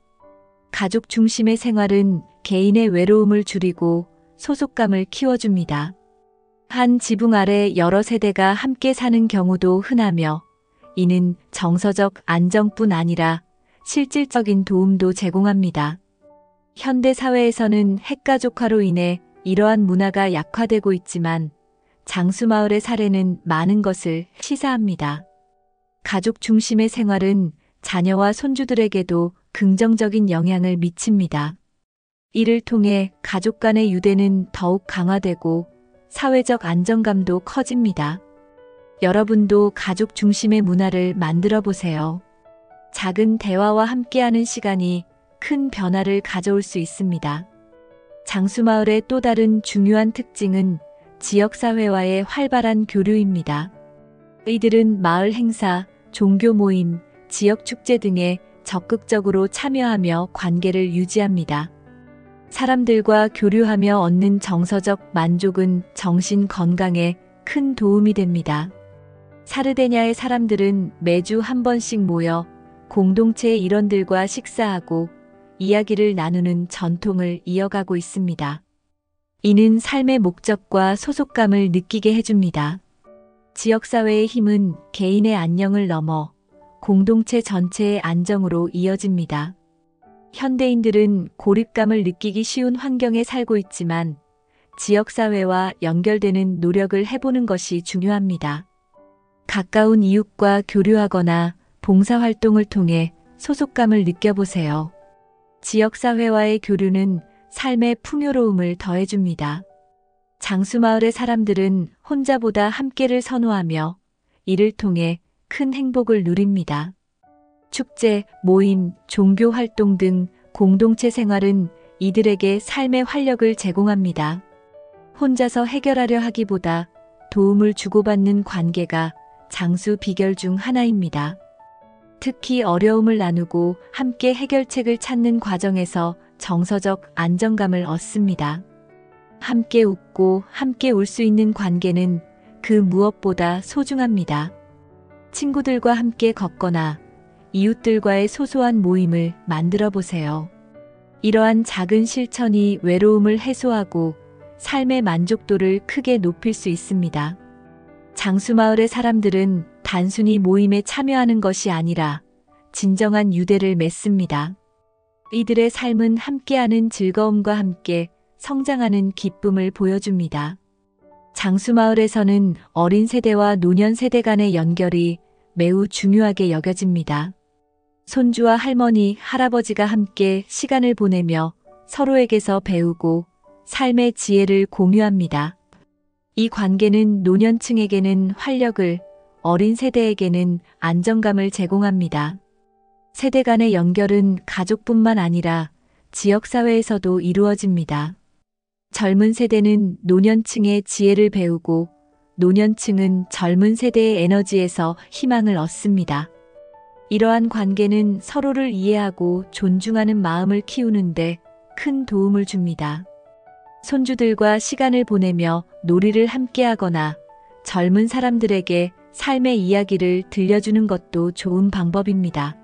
가족 중심의 생활은 개인의 외로움을 줄이고 소속감을 키워줍니다. 한 지붕 아래 여러 세대가 함께 사는 경우도 흔하며 이는 정서적 안정뿐 아니라 실질적인 도움도 제공합니다. 현대 사회에서는 핵가족화로 인해 이러한 문화가 약화되고 있지만 장수마을의 사례는 많은 것을 시사합니다. 가족 중심의 생활은 자녀와 손주들에게도 긍정적인 영향을 미칩니다. 이를 통해 가족 간의 유대는 더욱 강화되고 사회적 안정감도 커집니다. 여러분도 가족 중심의 문화를 만들어 보세요. 작은 대화와 함께하는 시간이 큰 변화를 가져올 수 있습니다. 장수마을의 또 다른 중요한 특징은 지역사회와의 활발한 교류입니다. 이들은 마을 행사, 종교 모임, 지역 축제 등에 적극적으로 참여하며 관계를 유지합니다. 사람들과 교류하며 얻는 정서적 만족은 정신 건강에 큰 도움이 됩니다. 사르데냐의 사람들은 매주 한 번씩 모여 공동체의 일원들과 식사하고 이야기를 나누는 전통을 이어가고 있습니다. 이는 삶의 목적과 소속감을 느끼게 해줍니다. 지역사회의 힘은 개인의 안녕을 넘어 공동체 전체의 안정으로 이어집니다. 현대인들은 고립감을 느끼기 쉬운 환경에 살고 있지만 지역사회와 연결되는 노력을 해보는 것이 중요합니다. 가까운 이웃과 교류하거나 봉사활동을 통해 소속감을 느껴보세요. 지역사회와의 교류는 삶의 풍요로움을 더해줍니다. 장수마을의 사람들은 혼자보다 함께를 선호하며 이를 통해 큰 행복을 누립니다. 축제, 모임, 종교 활동 등 공동체 생활은 이들에게 삶의 활력을 제공합니다. 혼자서 해결하려 하기보다 도움을 주고받는 관계가 장수 비결 중 하나입니다. 특히 어려움을 나누고 함께 해결책을 찾는 과정에서 정서적 안정감을 얻습니다. 함께 웃고 함께 울 수 있는 관계는 그 무엇보다 소중합니다. 친구들과 함께 걷거나 이웃들과의 소소한 모임을 만들어 보세요. 이러한 작은 실천이 외로움을 해소하고 삶의 만족도를 크게 높일 수 있습니다. 장수마을의 사람들은 단순히 모임에 참여하는 것이 아니라 진정한 유대를 맺습니다. 이들의 삶은 함께하는 즐거움과 함께 성장하는 기쁨을 보여줍니다. 장수마을에서는 어린 세대와 노년 세대 간의 연결이 매우 중요하게 여겨집니다. 손주와 할머니, 할아버지가 함께 시간을 보내며 서로에게서 배우고 삶의 지혜를 공유합니다. 이 관계는 노년층에게는 활력을, 어린 세대에게는 안정감을 제공합니다. 세대 간의 연결은 가족뿐만 아니라 지역사회에서도 이루어집니다. 젊은 세대는 노년층의 지혜를 배우고 노년층은 젊은 세대의 에너지에서 희망을 얻습니다. 이러한 관계는 서로를 이해하고 존중하는 마음을 키우는데 큰 도움을 줍니다. 손주들과 시간을 보내며 놀이를 함께하거나 젊은 사람들에게 삶의 이야기를 들려주는 것도 좋은 방법입니다.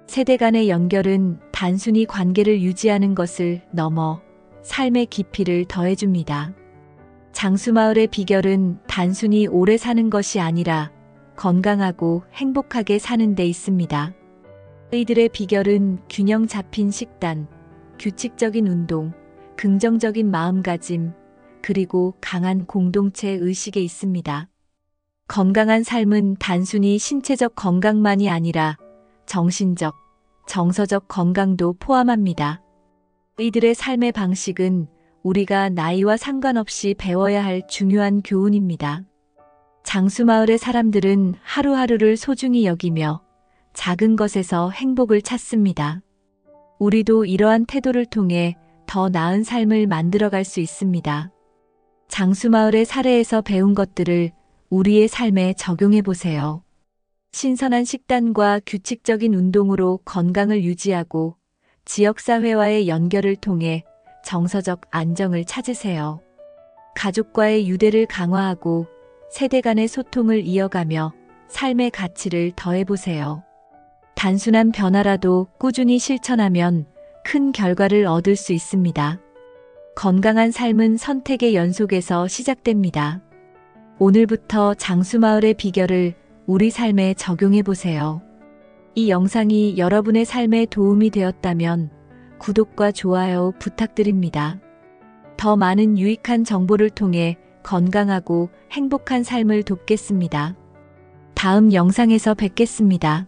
세대 간의 연결은 단순히 관계를 유지하는 것을 넘어 삶의 깊이를 더해줍니다. 장수마을의 비결은 단순히 오래 사는 것이 아니라 건강하고 행복하게 사는 데 있습니다. 이들의 비결은 균형 잡힌 식단, 규칙적인 운동, 긍정적인 마음가짐, 그리고 강한 공동체 의식에 있습니다. 건강한 삶은 단순히 신체적 건강만이 아니라 정신적, 정서적 건강도 포함합니다. 이들의 삶의 방식은 우리가 나이와 상관없이 배워야 할 중요한 교훈입니다. 장수마을의 사람들은 하루하루를 소중히 여기며 작은 것에서 행복을 찾습니다. 우리도 이러한 태도를 통해 더 나은 삶을 만들어갈 수 있습니다. 장수마을의 사례에서 배운 것들을 우리의 삶에 적용해 보세요. 신선한 식단과 규칙적인 운동으로 건강을 유지하고 지역사회와의 연결을 통해 정서적 안정을 찾으세요. 가족과의 유대를 강화하고 세대 간의 소통을 이어가며 삶의 가치를 더해보세요. 단순한 변화라도 꾸준히 실천하면 큰 결과를 얻을 수 있습니다. 건강한 삶은 선택의 연속에서 시작됩니다. 오늘부터 장수마을의 비결을 우리 삶에 적용해 보세요. 이 영상이 여러분의 삶에 도움이 되었다면 구독과 좋아요 부탁드립니다. 더 많은 유익한 정보를 통해 건강하고 행복한 삶을 돕겠습니다. 다음 영상에서 뵙겠습니다.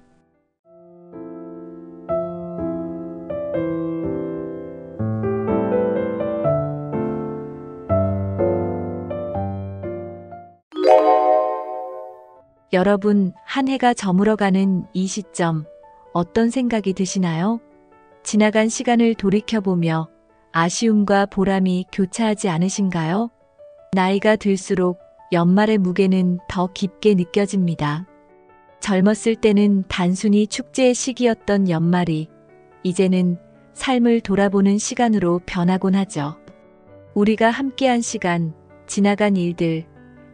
여러분, 한 해가 저물어가는 이 시점, 어떤 생각이 드시나요? 지나간 시간을 돌이켜보며 아쉬움과 보람이 교차하지 않으신가요? 나이가 들수록 연말의 무게는 더 깊게 느껴집니다. 젊었을 때는 단순히 축제의 시기였던 연말이 이제는 삶을 돌아보는 시간으로 변하곤 하죠. 우리가 함께한 시간, 지나간 일들,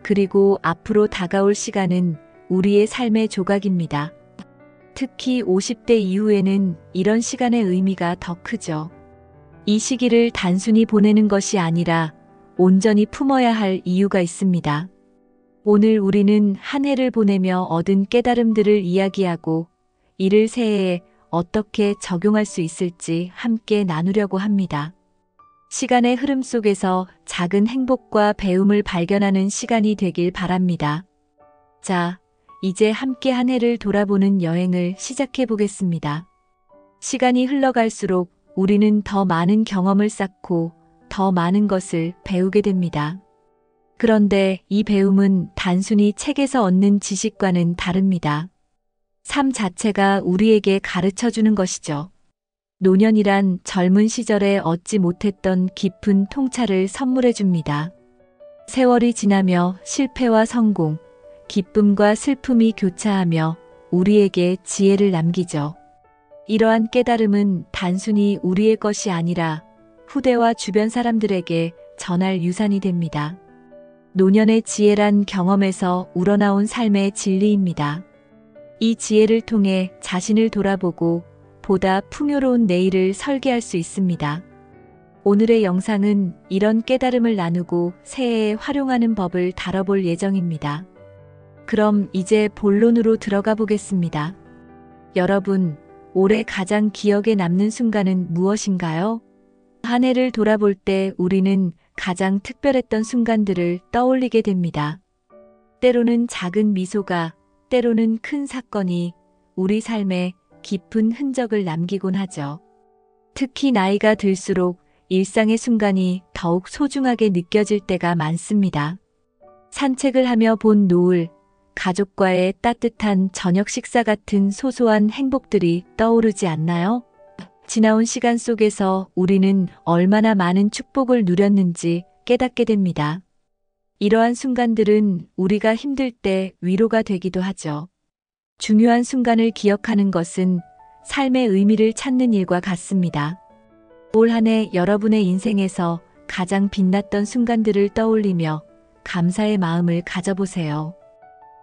그리고 앞으로 다가올 시간은 우리의 삶의 조각입니다. 특히 50대 이후에는 이런 시간의 의미가 더 크죠. 이 시기를 단순히 보내는 것이 아니라 온전히 품어야 할 이유가 있습니다. 오늘 우리는 한 해를 보내며 얻은 깨달음들을 이야기하고 이를 새해에 어떻게 적용할 수 있을지 함께 나누려고 합니다. 시간의 흐름 속에서 작은 행복과 배움을 발견하는 시간이 되길 바랍니다. 자, 이제 함께 한 해를 돌아보는 여행을 시작해 보겠습니다. 시간이 흘러갈수록 우리는 더 많은 경험을 쌓고 더 많은 것을 배우게 됩니다. 그런데 이 배움은 단순히 책에서 얻는 지식과는 다릅니다. 삶 자체가 우리에게 가르쳐 주는 것이죠. 노년이란 젊은 시절에 얻지 못했던 깊은 통찰을 선물해 줍니다. 세월이 지나며 실패와 성공, 기쁨과 슬픔이 교차하며 우리에게 지혜를 남기죠. 이러한 깨달음은 단순히 우리의 것이 아니라 후대와 주변 사람들에게 전할 유산이 됩니다. 노년의 지혜란 경험에서 우러나온 삶의 진리입니다. 이 지혜를 통해 자신을 돌아보고 보다 풍요로운 내일을 설계할 수 있습니다. 오늘의 영상은 이런 깨달음을 나누고 새해에 활용하는 법을 다뤄볼 예정입니다. 그럼 이제 본론으로 들어가 보겠습니다. 여러분, 올해 가장 기억에 남는 순간은 무엇인가요? 한 해를 돌아볼 때 우리는 가장 특별했던 순간들을 떠올리게 됩니다. 때로는 작은 미소가, 때로는 큰 사건이 우리 삶에 깊은 흔적을 남기곤 하죠. 특히 나이가 들수록 일상의 순간이 더욱 소중하게 느껴질 때가 많습니다. 산책을 하며 본 노을, 가족과의 따뜻한 저녁 식사 같은 소소한 행복들이 떠오르지 않나요? 지나온 시간 속에서 우리는 얼마나 많은 축복을 누렸는지 깨닫게 됩니다. 이러한 순간들은 우리가 힘들 때 위로가 되기도 하죠. 중요한 순간을 기억하는 것은 삶의 의미를 찾는 일과 같습니다. 올 한 해 여러분의 인생에서 가장 빛났던 순간들을 떠올리며 감사의 마음을 가져보세요.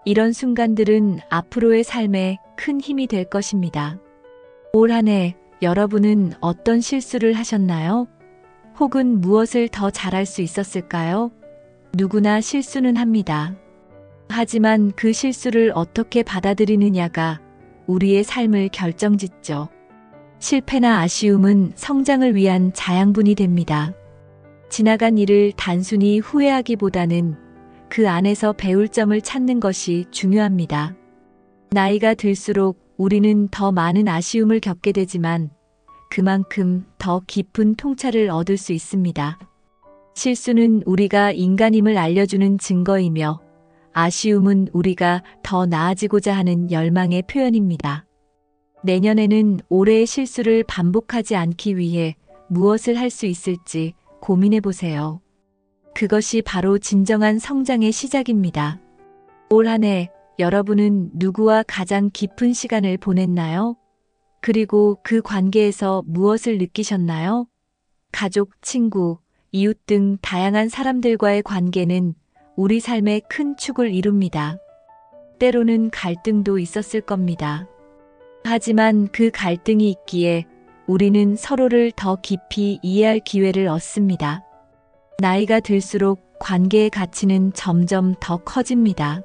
이런 순간들은 앞으로의 삶에 큰 힘이 될 것입니다. 올 한 해 여러분은 어떤 실수를 하셨나요? 혹은 무엇을 더 잘할 수 있었을까요? 누구나 실수는 합니다. 하지만 그 실수를 어떻게 받아들이느냐가 우리의 삶을 결정짓죠. 실패나 아쉬움은 성장을 위한 자양분이 됩니다. 지나간 일을 단순히 후회하기보다는 그 안에서 배울 점을 찾는 것이 중요합니다. 나이가 들수록 우리는 더 많은 아쉬움을 겪게 되지만 그만큼 더 깊은 통찰을 얻을 수 있습니다. 실수는 우리가 인간임을 알려주는 증거이며 아쉬움은 우리가 더 나아지고자 하는 열망의 표현입니다. 내년에는 올해의 실수를 반복하지 않기 위해 무엇을 할 수 있을지 고민해 보세요. 그것이 바로 진정한 성장의 시작입니다. 올 한 해 여러분은 누구와 가장 깊은 시간을 보냈나요? 그리고 그 관계에서 무엇을 느끼셨나요? 가족, 친구, 이웃 등 다양한 사람들과의 관계는 우리 삶의 큰 축을 이룹니다. 때로는 갈등도 있었을 겁니다. 하지만 그 갈등이 있기에 우리는 서로를 더 깊이 이해할 기회를 얻습니다. 나이가 들수록 관계의 가치는 점점 더 커집니다.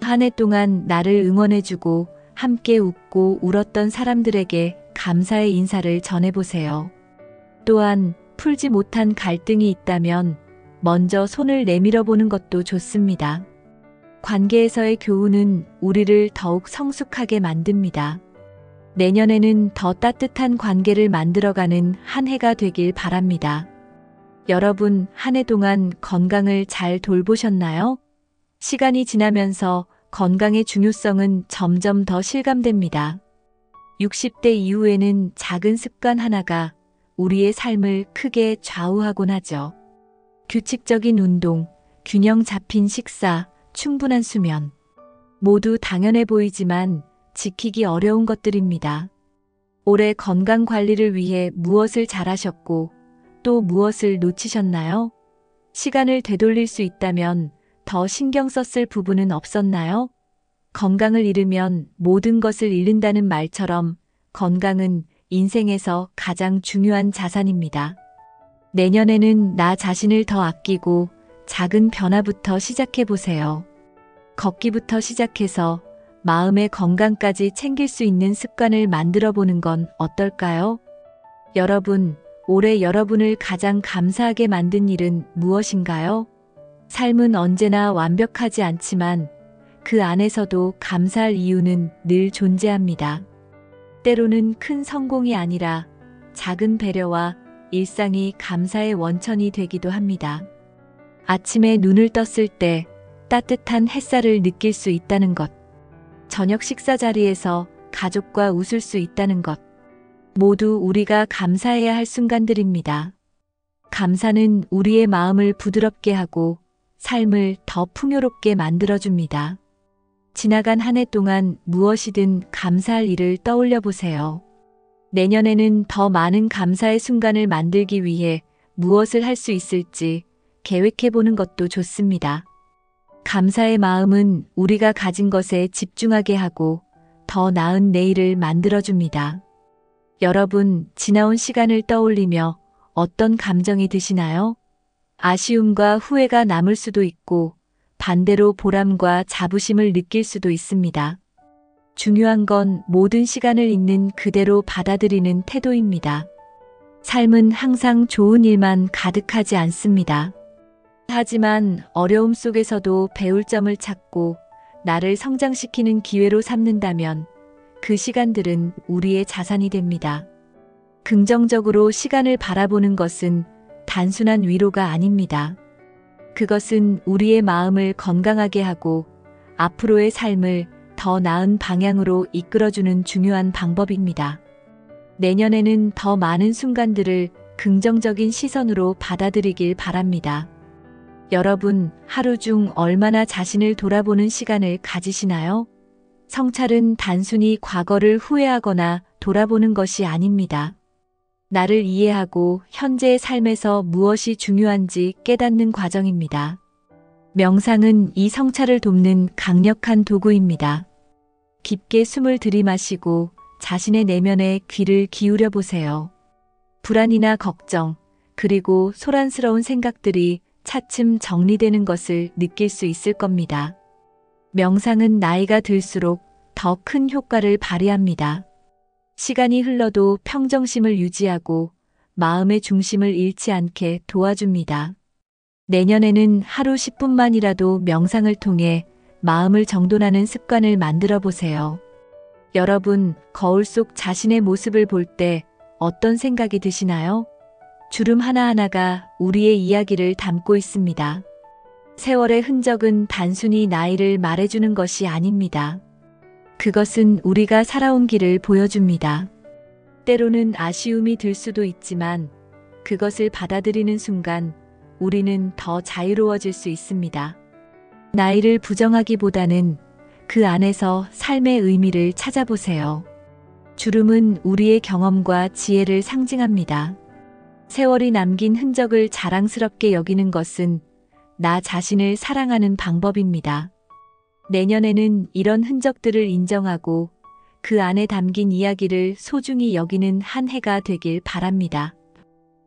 한 해 동안 나를 응원해주고 함께 웃고 울었던 사람들에게 감사의 인사를 전해보세요. 또한 풀지 못한 갈등이 있다면 먼저 손을 내밀어 보는 것도 좋습니다. 관계에서의 교훈은 우리를 더욱 성숙하게 만듭니다. 내년에는 더 따뜻한 관계를 만들어가는 한 해가 되길 바랍니다. 여러분, 한 해 동안 건강을 잘 돌보셨나요? 시간이 지나면서 건강의 중요성은 점점 더 실감됩니다. 60대 이후에는 작은 습관 하나가 우리의 삶을 크게 좌우하곤 하죠. 규칙적인 운동, 균형 잡힌 식사, 충분한 수면. 모두 당연해 보이지만 지키기 어려운 것들입니다. 올해 건강 관리를 위해 무엇을 잘하셨고 또 무엇을 놓치셨나요? 시간을 되돌릴 수 있다면 더 신경 썼을 부분은 없었나요? 건강을 잃으면 모든 것을 잃는다는 말처럼 건강은 인생에서 가장 중요한 자산입니다. 내년에는 나 자신을 더 아끼고 작은 변화부터 시작해 보세요. 걷기부터 시작해서 마음의 건강까지 챙길 수 있는 습관을 만들어 보는 건 어떨까요? 여러분, 올해 여러분을 가장 감사하게 만든 일은 무엇인가요? 삶은 언제나 완벽하지 않지만 그 안에서도 감사할 이유는 늘 존재합니다. 때로는 큰 성공이 아니라 작은 배려와 일상이 감사의 원천이 되기도 합니다. 아침에 눈을 떴을 때 따뜻한 햇살을 느낄 수 있다는 것, 저녁 식사 자리에서 가족과 웃을 수 있다는 것, 모두 우리가 감사해야 할 순간들입니다. 감사는 우리의 마음을 부드럽게 하고 삶을 더 풍요롭게 만들어줍니다. 지나간 한 해 동안 무엇이든 감사할 일을 떠올려 보세요. 내년에는 더 많은 감사의 순간을 만들기 위해 무엇을 할 수 있을지 계획해 보는 것도 좋습니다. 감사의 마음은 우리가 가진 것에 집중하게 하고 더 나은 내일을 만들어줍니다. 여러분, 지나온 시간을 떠올리며 어떤 감정이 드시나요? 아쉬움과 후회가 남을 수도 있고 반대로 보람과 자부심을 느낄 수도 있습니다. 중요한 건 모든 시간을 있는 그대로 받아들이는 태도입니다. 삶은 항상 좋은 일만 가득하지 않습니다. 하지만 어려움 속에서도 배울 점을 찾고 나를 성장시키는 기회로 삼는다면 그 시간들은 우리의 자산이 됩니다. 긍정적으로 시간을 바라보는 것은 단순한 위로가 아닙니다. 그것은 우리의 마음을 건강하게 하고 앞으로의 삶을 더 나은 방향으로 이끌어주는 중요한 방법입니다. 내년에는 더 많은 순간들을 긍정적인 시선으로 받아들이길 바랍니다. 여러분, 하루 중 얼마나 자신을 돌아보는 시간을 가지시나요? 성찰은 단순히 과거를 후회하거나 돌아보는 것이 아닙니다. 나를 이해하고 현재의 삶에서 무엇이 중요한지 깨닫는 과정입니다. 명상은 이 성찰을 돕는 강력한 도구입니다. 깊게 숨을 들이마시고 자신의 내면에 귀를 기울여 보세요. 불안이나 걱정, 그리고 소란스러운 생각들이 차츰 정리되는 것을 느낄 수 있을 겁니다. 명상은 나이가 들수록 더 큰 효과를 발휘합니다. 시간이 흘러도 평정심을 유지하고 마음의 중심을 잃지 않게 도와줍니다. 내년에는 하루 10분만이라도 명상을 통해 마음을 정돈하는 습관을 만들어 보세요. 여러분, 거울 속 자신의 모습을 볼 때 어떤 생각이 드시나요? 주름 하나하나가 우리의 이야기를 담고 있습니다. 세월의 흔적은 단순히 나이를 말해주는 것이 아닙니다. 그것은 우리가 살아온 길을 보여줍니다. 때로는 아쉬움이 들 수도 있지만 그것을 받아들이는 순간 우리는 더 자유로워질 수 있습니다. 나이를 부정하기보다는 그 안에서 삶의 의미를 찾아보세요. 주름은 우리의 경험과 지혜를 상징합니다. 세월이 남긴 흔적을 자랑스럽게 여기는 것은 나 자신을 사랑하는 방법입니다. 내년에는 이런 흔적들을 인정하고 그 안에 담긴 이야기를 소중히 여기는 한 해가 되길 바랍니다.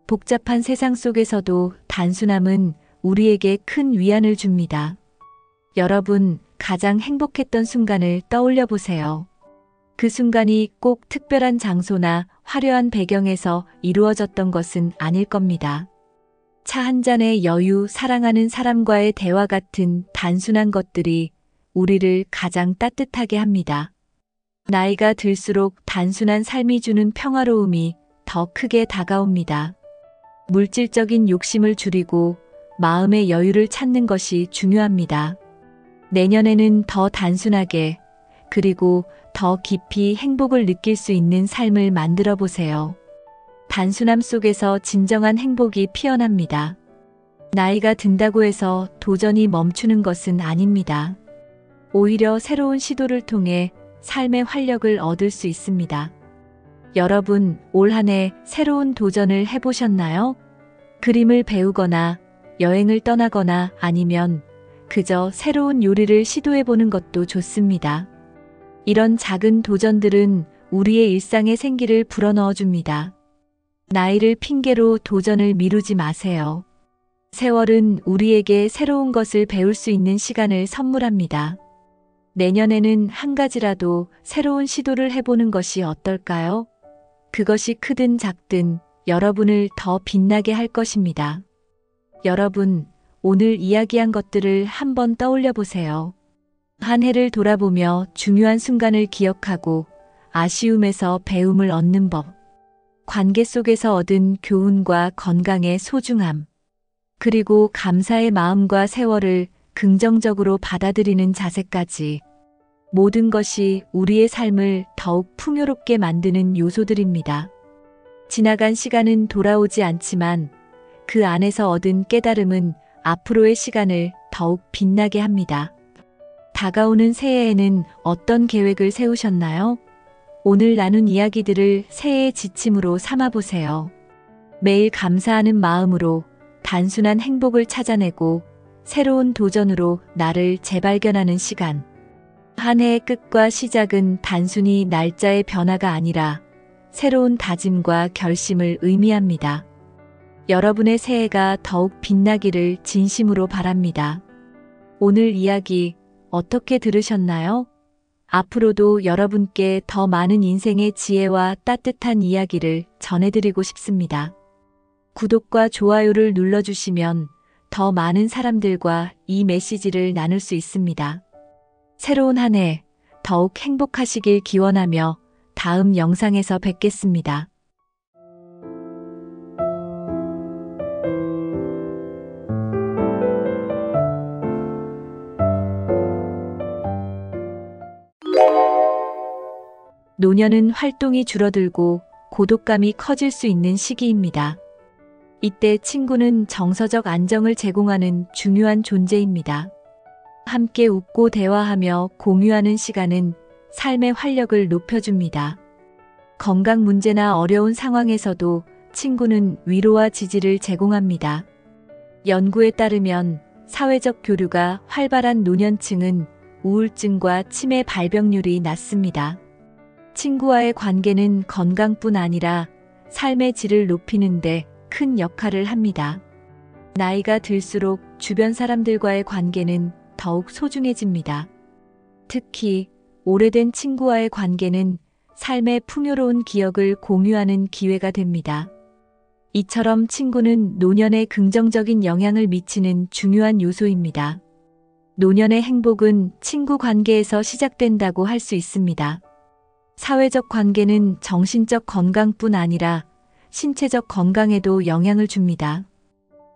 복잡한 세상 속에서도 단순함은 우리에게 큰 위안을 줍니다. 여러분, 가장 행복했던 순간을 떠올려 보세요. 그 순간이 꼭 특별한 장소나 화려한 배경에서 이루어졌던 것은 아닐 겁니다. 차 한 잔의 여유, 사랑하는 사람과의 대화 같은 단순한 것들이 우리를 가장 따뜻하게 합니다. 나이가 들수록 단순한 삶이 주는 평화로움이 더 크게 다가옵니다. 물질적인 욕심을 줄이고 마음의 여유를 찾는 것이 중요합니다. 내년에는 더 단순하게, 그리고 더 깊이 행복을 느낄 수 있는 삶을 만들어 보세요. 단순함 속에서 진정한 행복이 피어납니다. 나이가 든다고 해서 도전이 멈추는 것은 아닙니다. 오히려 새로운 시도를 통해 삶의 활력을 얻을 수 있습니다. 여러분, 올 한 해 새로운 도전을 해보셨나요? 그림을 배우거나 여행을 떠나거나 아니면 그저 새로운 요리를 시도해보는 것도 좋습니다. 이런 작은 도전들은 우리의 일상에 생기를 불어넣어 줍니다. 나이를 핑계로 도전을 미루지 마세요. 세월은 우리에게 새로운 것을 배울 수 있는 시간을 선물합니다. 내년에는 한 가지라도 새로운 시도를 해보는 것이 어떨까요? 그것이 크든 작든 여러분을 더 빛나게 할 것입니다. 여러분, 오늘 이야기한 것들을 한번 떠올려 보세요. 한 해를 돌아보며 중요한 순간을 기억하고 아쉬움에서 배움을 얻는 법, 관계 속에서 얻은 교훈과 건강의 소중함, 그리고 감사의 마음과 세월을 긍정적으로 받아들이는 자세까지 모든 것이 우리의 삶을 더욱 풍요롭게 만드는 요소들입니다. 지나간 시간은 돌아오지 않지만 그 안에서 얻은 깨달음은 앞으로의 시간을 더욱 빛나게 합니다. 다가오는 새해에는 어떤 계획을 세우셨나요? 오늘 나눈 이야기들을 새해의 지침으로 삼아보세요. 매일 감사하는 마음으로 단순한 행복을 찾아내고 새로운 도전으로 나를 재발견하는 시간. 한 해의 끝과 시작은 단순히 날짜의 변화가 아니라 새로운 다짐과 결심을 의미합니다. 여러분의 새해가 더욱 빛나기를 진심으로 바랍니다. 오늘 이야기 어떻게 들으셨나요? 앞으로도 여러분께 더 많은 인생의 지혜와 따뜻한 이야기를 전해드리고 싶습니다. 구독과 좋아요를 눌러주시면 더 많은 사람들과 이 메시지를 나눌 수 있습니다. 새로운 한 해 더욱 행복하시길 기원하며 다음 영상에서 뵙겠습니다. 노년은 활동이 줄어들고 고독감이 커질 수 있는 시기입니다. 이때 친구는 정서적 안정을 제공하는 중요한 존재입니다. 함께 웃고 대화하며 공유하는 시간은 삶의 활력을 높여줍니다. 건강 문제나 어려운 상황에서도 친구는 위로와 지지를 제공합니다. 연구에 따르면 사회적 교류가 활발한 노년층은 우울증과 치매 발병률이 낮습니다. 친구와의 관계는 건강뿐 아니라 삶의 질을 높이는 데 큰 역할을 합니다. 나이가 들수록 주변 사람들과의 관계는 더욱 소중해집니다. 특히 오래된 친구와의 관계는 삶의 풍요로운 기억을 공유하는 기회가 됩니다. 이처럼 친구는 노년에 긍정적인 영향을 미치는 중요한 요소입니다. 노년의 행복은 친구 관계에서 시작된다고 할 수 있습니다. 사회적 관계는 정신적 건강뿐 아니라 신체적 건강에도 영향을 줍니다.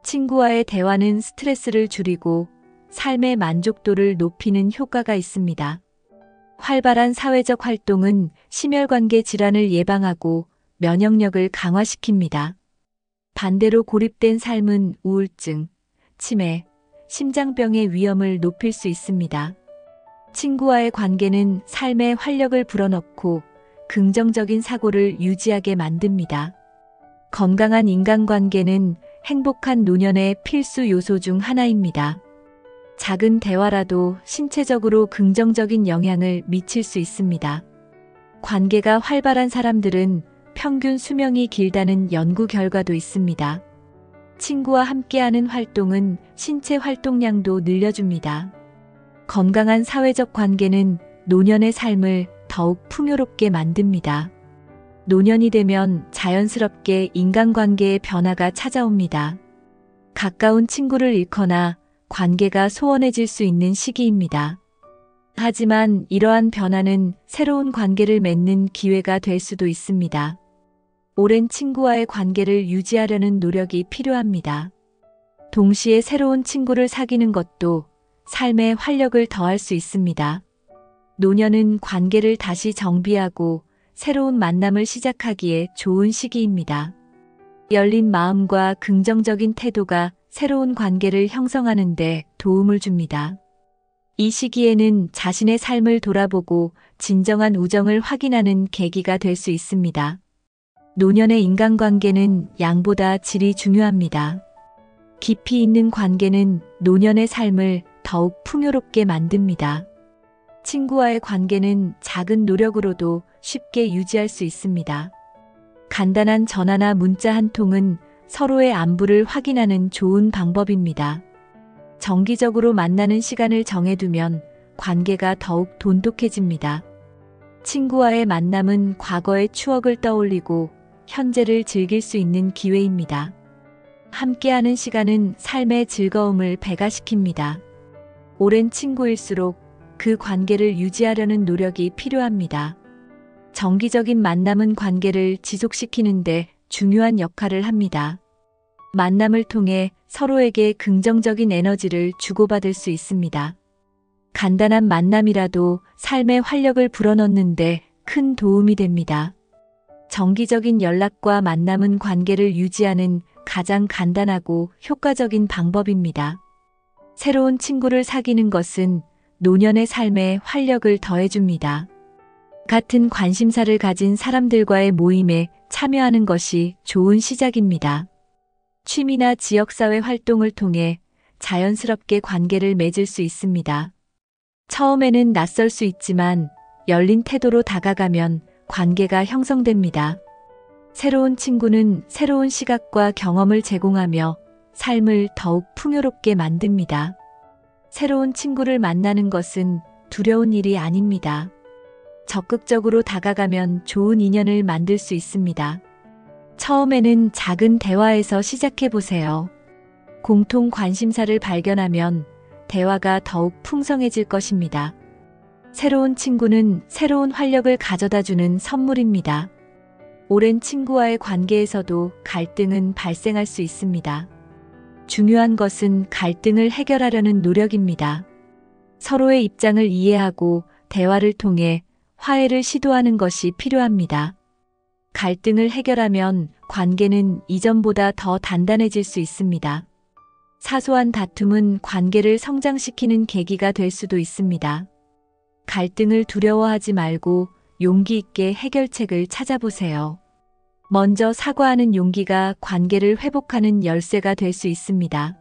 친구와의 대화는 스트레스를 줄이고 삶의 만족도를 높이는 효과가 있습니다. 활발한 사회적 활동은 심혈관계 질환을 예방하고 면역력을 강화시킵니다. 반대로 고립된 삶은 우울증, 치매, 심장병의 위험을 높일 수 있습니다. 친구와의 관계는 삶의 활력을 불어넣고 긍정적인 사고를 유지하게 만듭니다. 건강한 인간관계는 행복한 노년의 필수 요소 중 하나입니다. 작은 대화라도 신체적으로 긍정적인 영향을 미칠 수 있습니다. 관계가 활발한 사람들은 평균 수명이 길다는 연구 결과도 있습니다. 친구와 함께하는 활동은 신체 활동량도 늘려줍니다. 건강한 사회적 관계는 노년의 삶을 더욱 풍요롭게 만듭니다. 노년이 되면 자연스럽게 인간관계의 변화가 찾아옵니다. 가까운 친구를 잃거나 관계가 소원해질 수 있는 시기입니다. 하지만 이러한 변화는 새로운 관계를 맺는 기회가 될 수도 있습니다. 오랜 친구와의 관계를 유지하려는 노력이 필요합니다. 동시에 새로운 친구를 사귀는 것도 삶에 활력을 더할 수 있습니다. 노년은 관계를 다시 정비하고 새로운 만남을 시작하기에 좋은 시기입니다. 열린 마음과 긍정적인 태도가 새로운 관계를 형성하는 데 도움을 줍니다. 이 시기에는 자신의 삶을 돌아보고 진정한 우정을 확인하는 계기가 될 수 있습니다. 노년의 인간관계는 양보다 질이 중요합니다. 깊이 있는 관계는 노년의 삶을 더욱 풍요롭게 만듭니다. 친구와의 관계는 작은 노력으로도 쉽게 유지할 수 있습니다. 간단한 전화나 문자 한 통은 서로의 안부를 확인하는 좋은 방법입니다. 정기적으로 만나는 시간을 정해두면 관계가 더욱 돈독해집니다. 친구와의 만남은 과거의 추억을 떠올리고 현재를 즐길 수 있는 기회입니다. 함께하는 시간은 삶의 즐거움을 배가시킵니다. 오랜 친구일수록 그 관계를 유지하려는 노력이 필요합니다. 정기적인 만남은 관계를 지속시키는데 중요한 역할을 합니다. 만남을 통해 서로에게 긍정적인 에너지를 주고받을 수 있습니다. 간단한 만남이라도 삶의 활력을 불어넣는데 큰 도움이 됩니다. 정기적인 연락과 만남은 관계를 유지하는 가장 간단하고 효과적인 방법입니다. 새로운 친구를 사귀는 것은 노년의 삶에 활력을 더해줍니다. 같은 관심사를 가진 사람들과의 모임에 참여하는 것이 좋은 시작입니다. 취미나 지역사회 활동을 통해 자연스럽게 관계를 맺을 수 있습니다. 처음에는 낯설 수 있지만 열린 태도로 다가가면 관계가 형성됩니다. 새로운 친구는 새로운 시각과 경험을 제공하며 삶을 더욱 풍요롭게 만듭니다. 새로운 친구를 만나는 것은 두려운 일이 아닙니다. 적극적으로 다가가면 좋은 인연을 만들 수 있습니다. 처음에는 작은 대화에서 시작해 보세요. 공통 관심사를 발견하면 대화가 더욱 풍성해질 것입니다. 새로운 친구는 새로운 활력을 가져다주는 선물입니다. 오랜 친구와의 관계에서도 갈등은 발생할 수 있습니다. 중요한 것은 갈등을 해결하려는 노력입니다. 서로의 입장을 이해하고 대화를 통해 화해를 시도하는 것이 필요합니다. 갈등을 해결하면 관계는 이전보다 더 단단해질 수 있습니다. 사소한 다툼은 관계를 성장시키는 계기가 될 수도 있습니다. 갈등을 두려워하지 말고 용기 있게 해결책을 찾아보세요. 먼저 사과하는 용기가 관계를 회복하는 열쇠가 될 수 있습니다.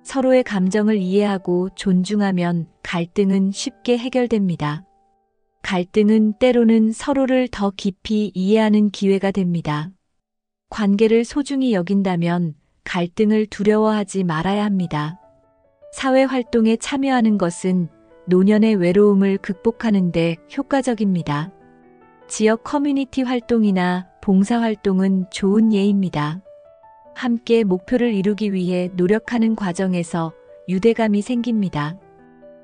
서로의 감정을 이해하고 존중하면 갈등은 쉽게 해결됩니다. 갈등은 때로는 서로를 더 깊이 이해하는 기회가 됩니다. 관계를 소중히 여긴다면 갈등을 두려워하지 말아야 합니다. 사회 활동에 참여하는 것은 노년의 외로움을 극복하는 데 효과적입니다. 지역 커뮤니티 활동이나 봉사활동은 좋은 예입니다. 함께 목표를 이루기 위해 노력하는 과정에서 유대감이 생깁니다.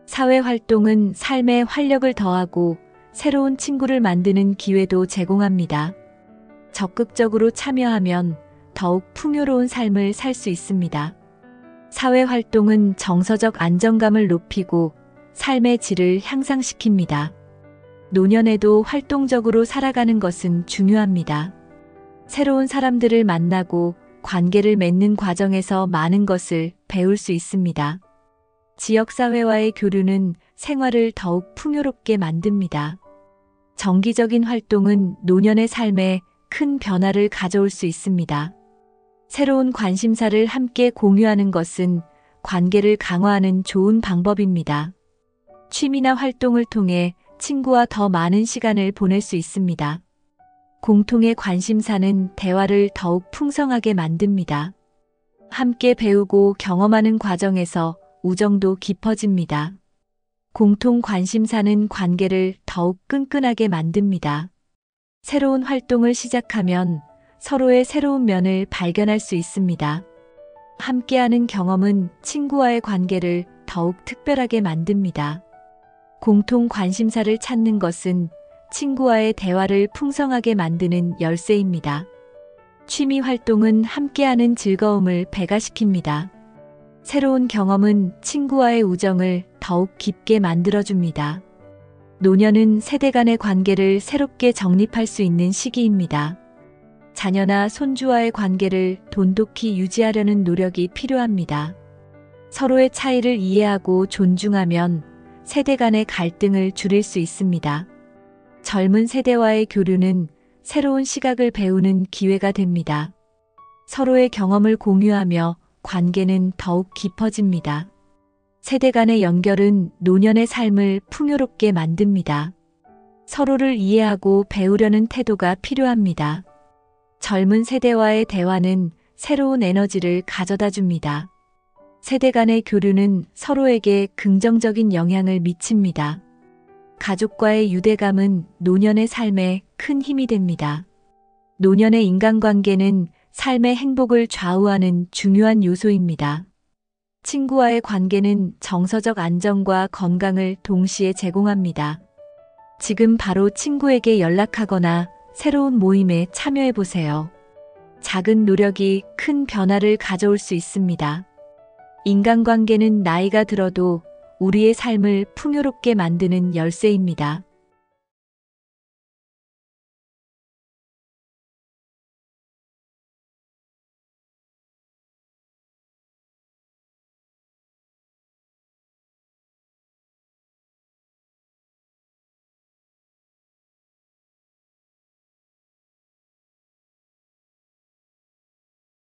사회활동은 삶에 활력을 더하고 새로운 친구를 만드는 기회도 제공합니다. 적극적으로 참여하면 더욱 풍요로운 삶을 살 수 있습니다. 사회활동은 정서적 안정감을 높이고 삶의 질을 향상시킵니다. 노년에도 활동적으로 살아가는 것은 중요합니다. 새로운 사람들을 만나고 관계를 맺는 과정에서 많은 것을 배울 수 있습니다. 지역사회와의 교류는 생활을 더욱 풍요롭게 만듭니다. 정기적인 활동은 노년의 삶에 큰 변화를 가져올 수 있습니다. 새로운 관심사를 함께 공유하는 것은 관계를 강화하는 좋은 방법입니다. 취미나 활동을 통해 친구와 더 많은 시간을 보낼 수 있습니다. 공통의 관심사는 대화를 더욱 풍성하게 만듭니다. 함께 배우고 경험하는 과정에서 우정도 깊어집니다. 공통 관심사는 관계를 더욱 끈끈하게 만듭니다. 새로운 활동을 시작하면 서로의 새로운 면을 발견할 수 있습니다. 함께하는 경험은 친구와의 관계를 더욱 특별하게 만듭니다. 공통 관심사를 찾는 것은 친구와의 대화를 풍성하게 만드는 열쇠입니다. 취미 활동은 함께하는 즐거움을 배가시킵니다. 새로운 경험은 친구와의 우정을 더욱 깊게 만들어줍니다. 노년은 세대 간의 관계를 새롭게 정립할 수 있는 시기입니다. 자녀나 손주와의 관계를 돈독히 유지하려는 노력이 필요합니다. 서로의 차이를 이해하고 존중하면 세대 간의 갈등을 줄일 수 있습니다. 젊은 세대와의 교류는 새로운 시각을 배우는 기회가 됩니다. 서로의 경험을 공유하며 관계는 더욱 깊어집니다. 세대 간의 연결은 노년의 삶을 풍요롭게 만듭니다. 서로를 이해하고 배우려는 태도가 필요합니다. 젊은 세대와의 대화는 새로운 에너지를 가져다 줍니다. 세대 간의 교류는 서로에게 긍정적인 영향을 미칩니다. 가족과의 유대감은 노년의 삶에 큰 힘이 됩니다. 노년의 인간관계는 삶의 행복을 좌우하는 중요한 요소입니다. 친구와의 관계는 정서적 안정과 건강을 동시에 제공합니다. 지금 바로 친구에게 연락하거나 새로운 모임에 참여해 보세요. 작은 노력이 큰 변화를 가져올 수 있습니다. 인간관계는 나이가 들어도 우리의 삶을 풍요롭게 만드는 열쇠입니다.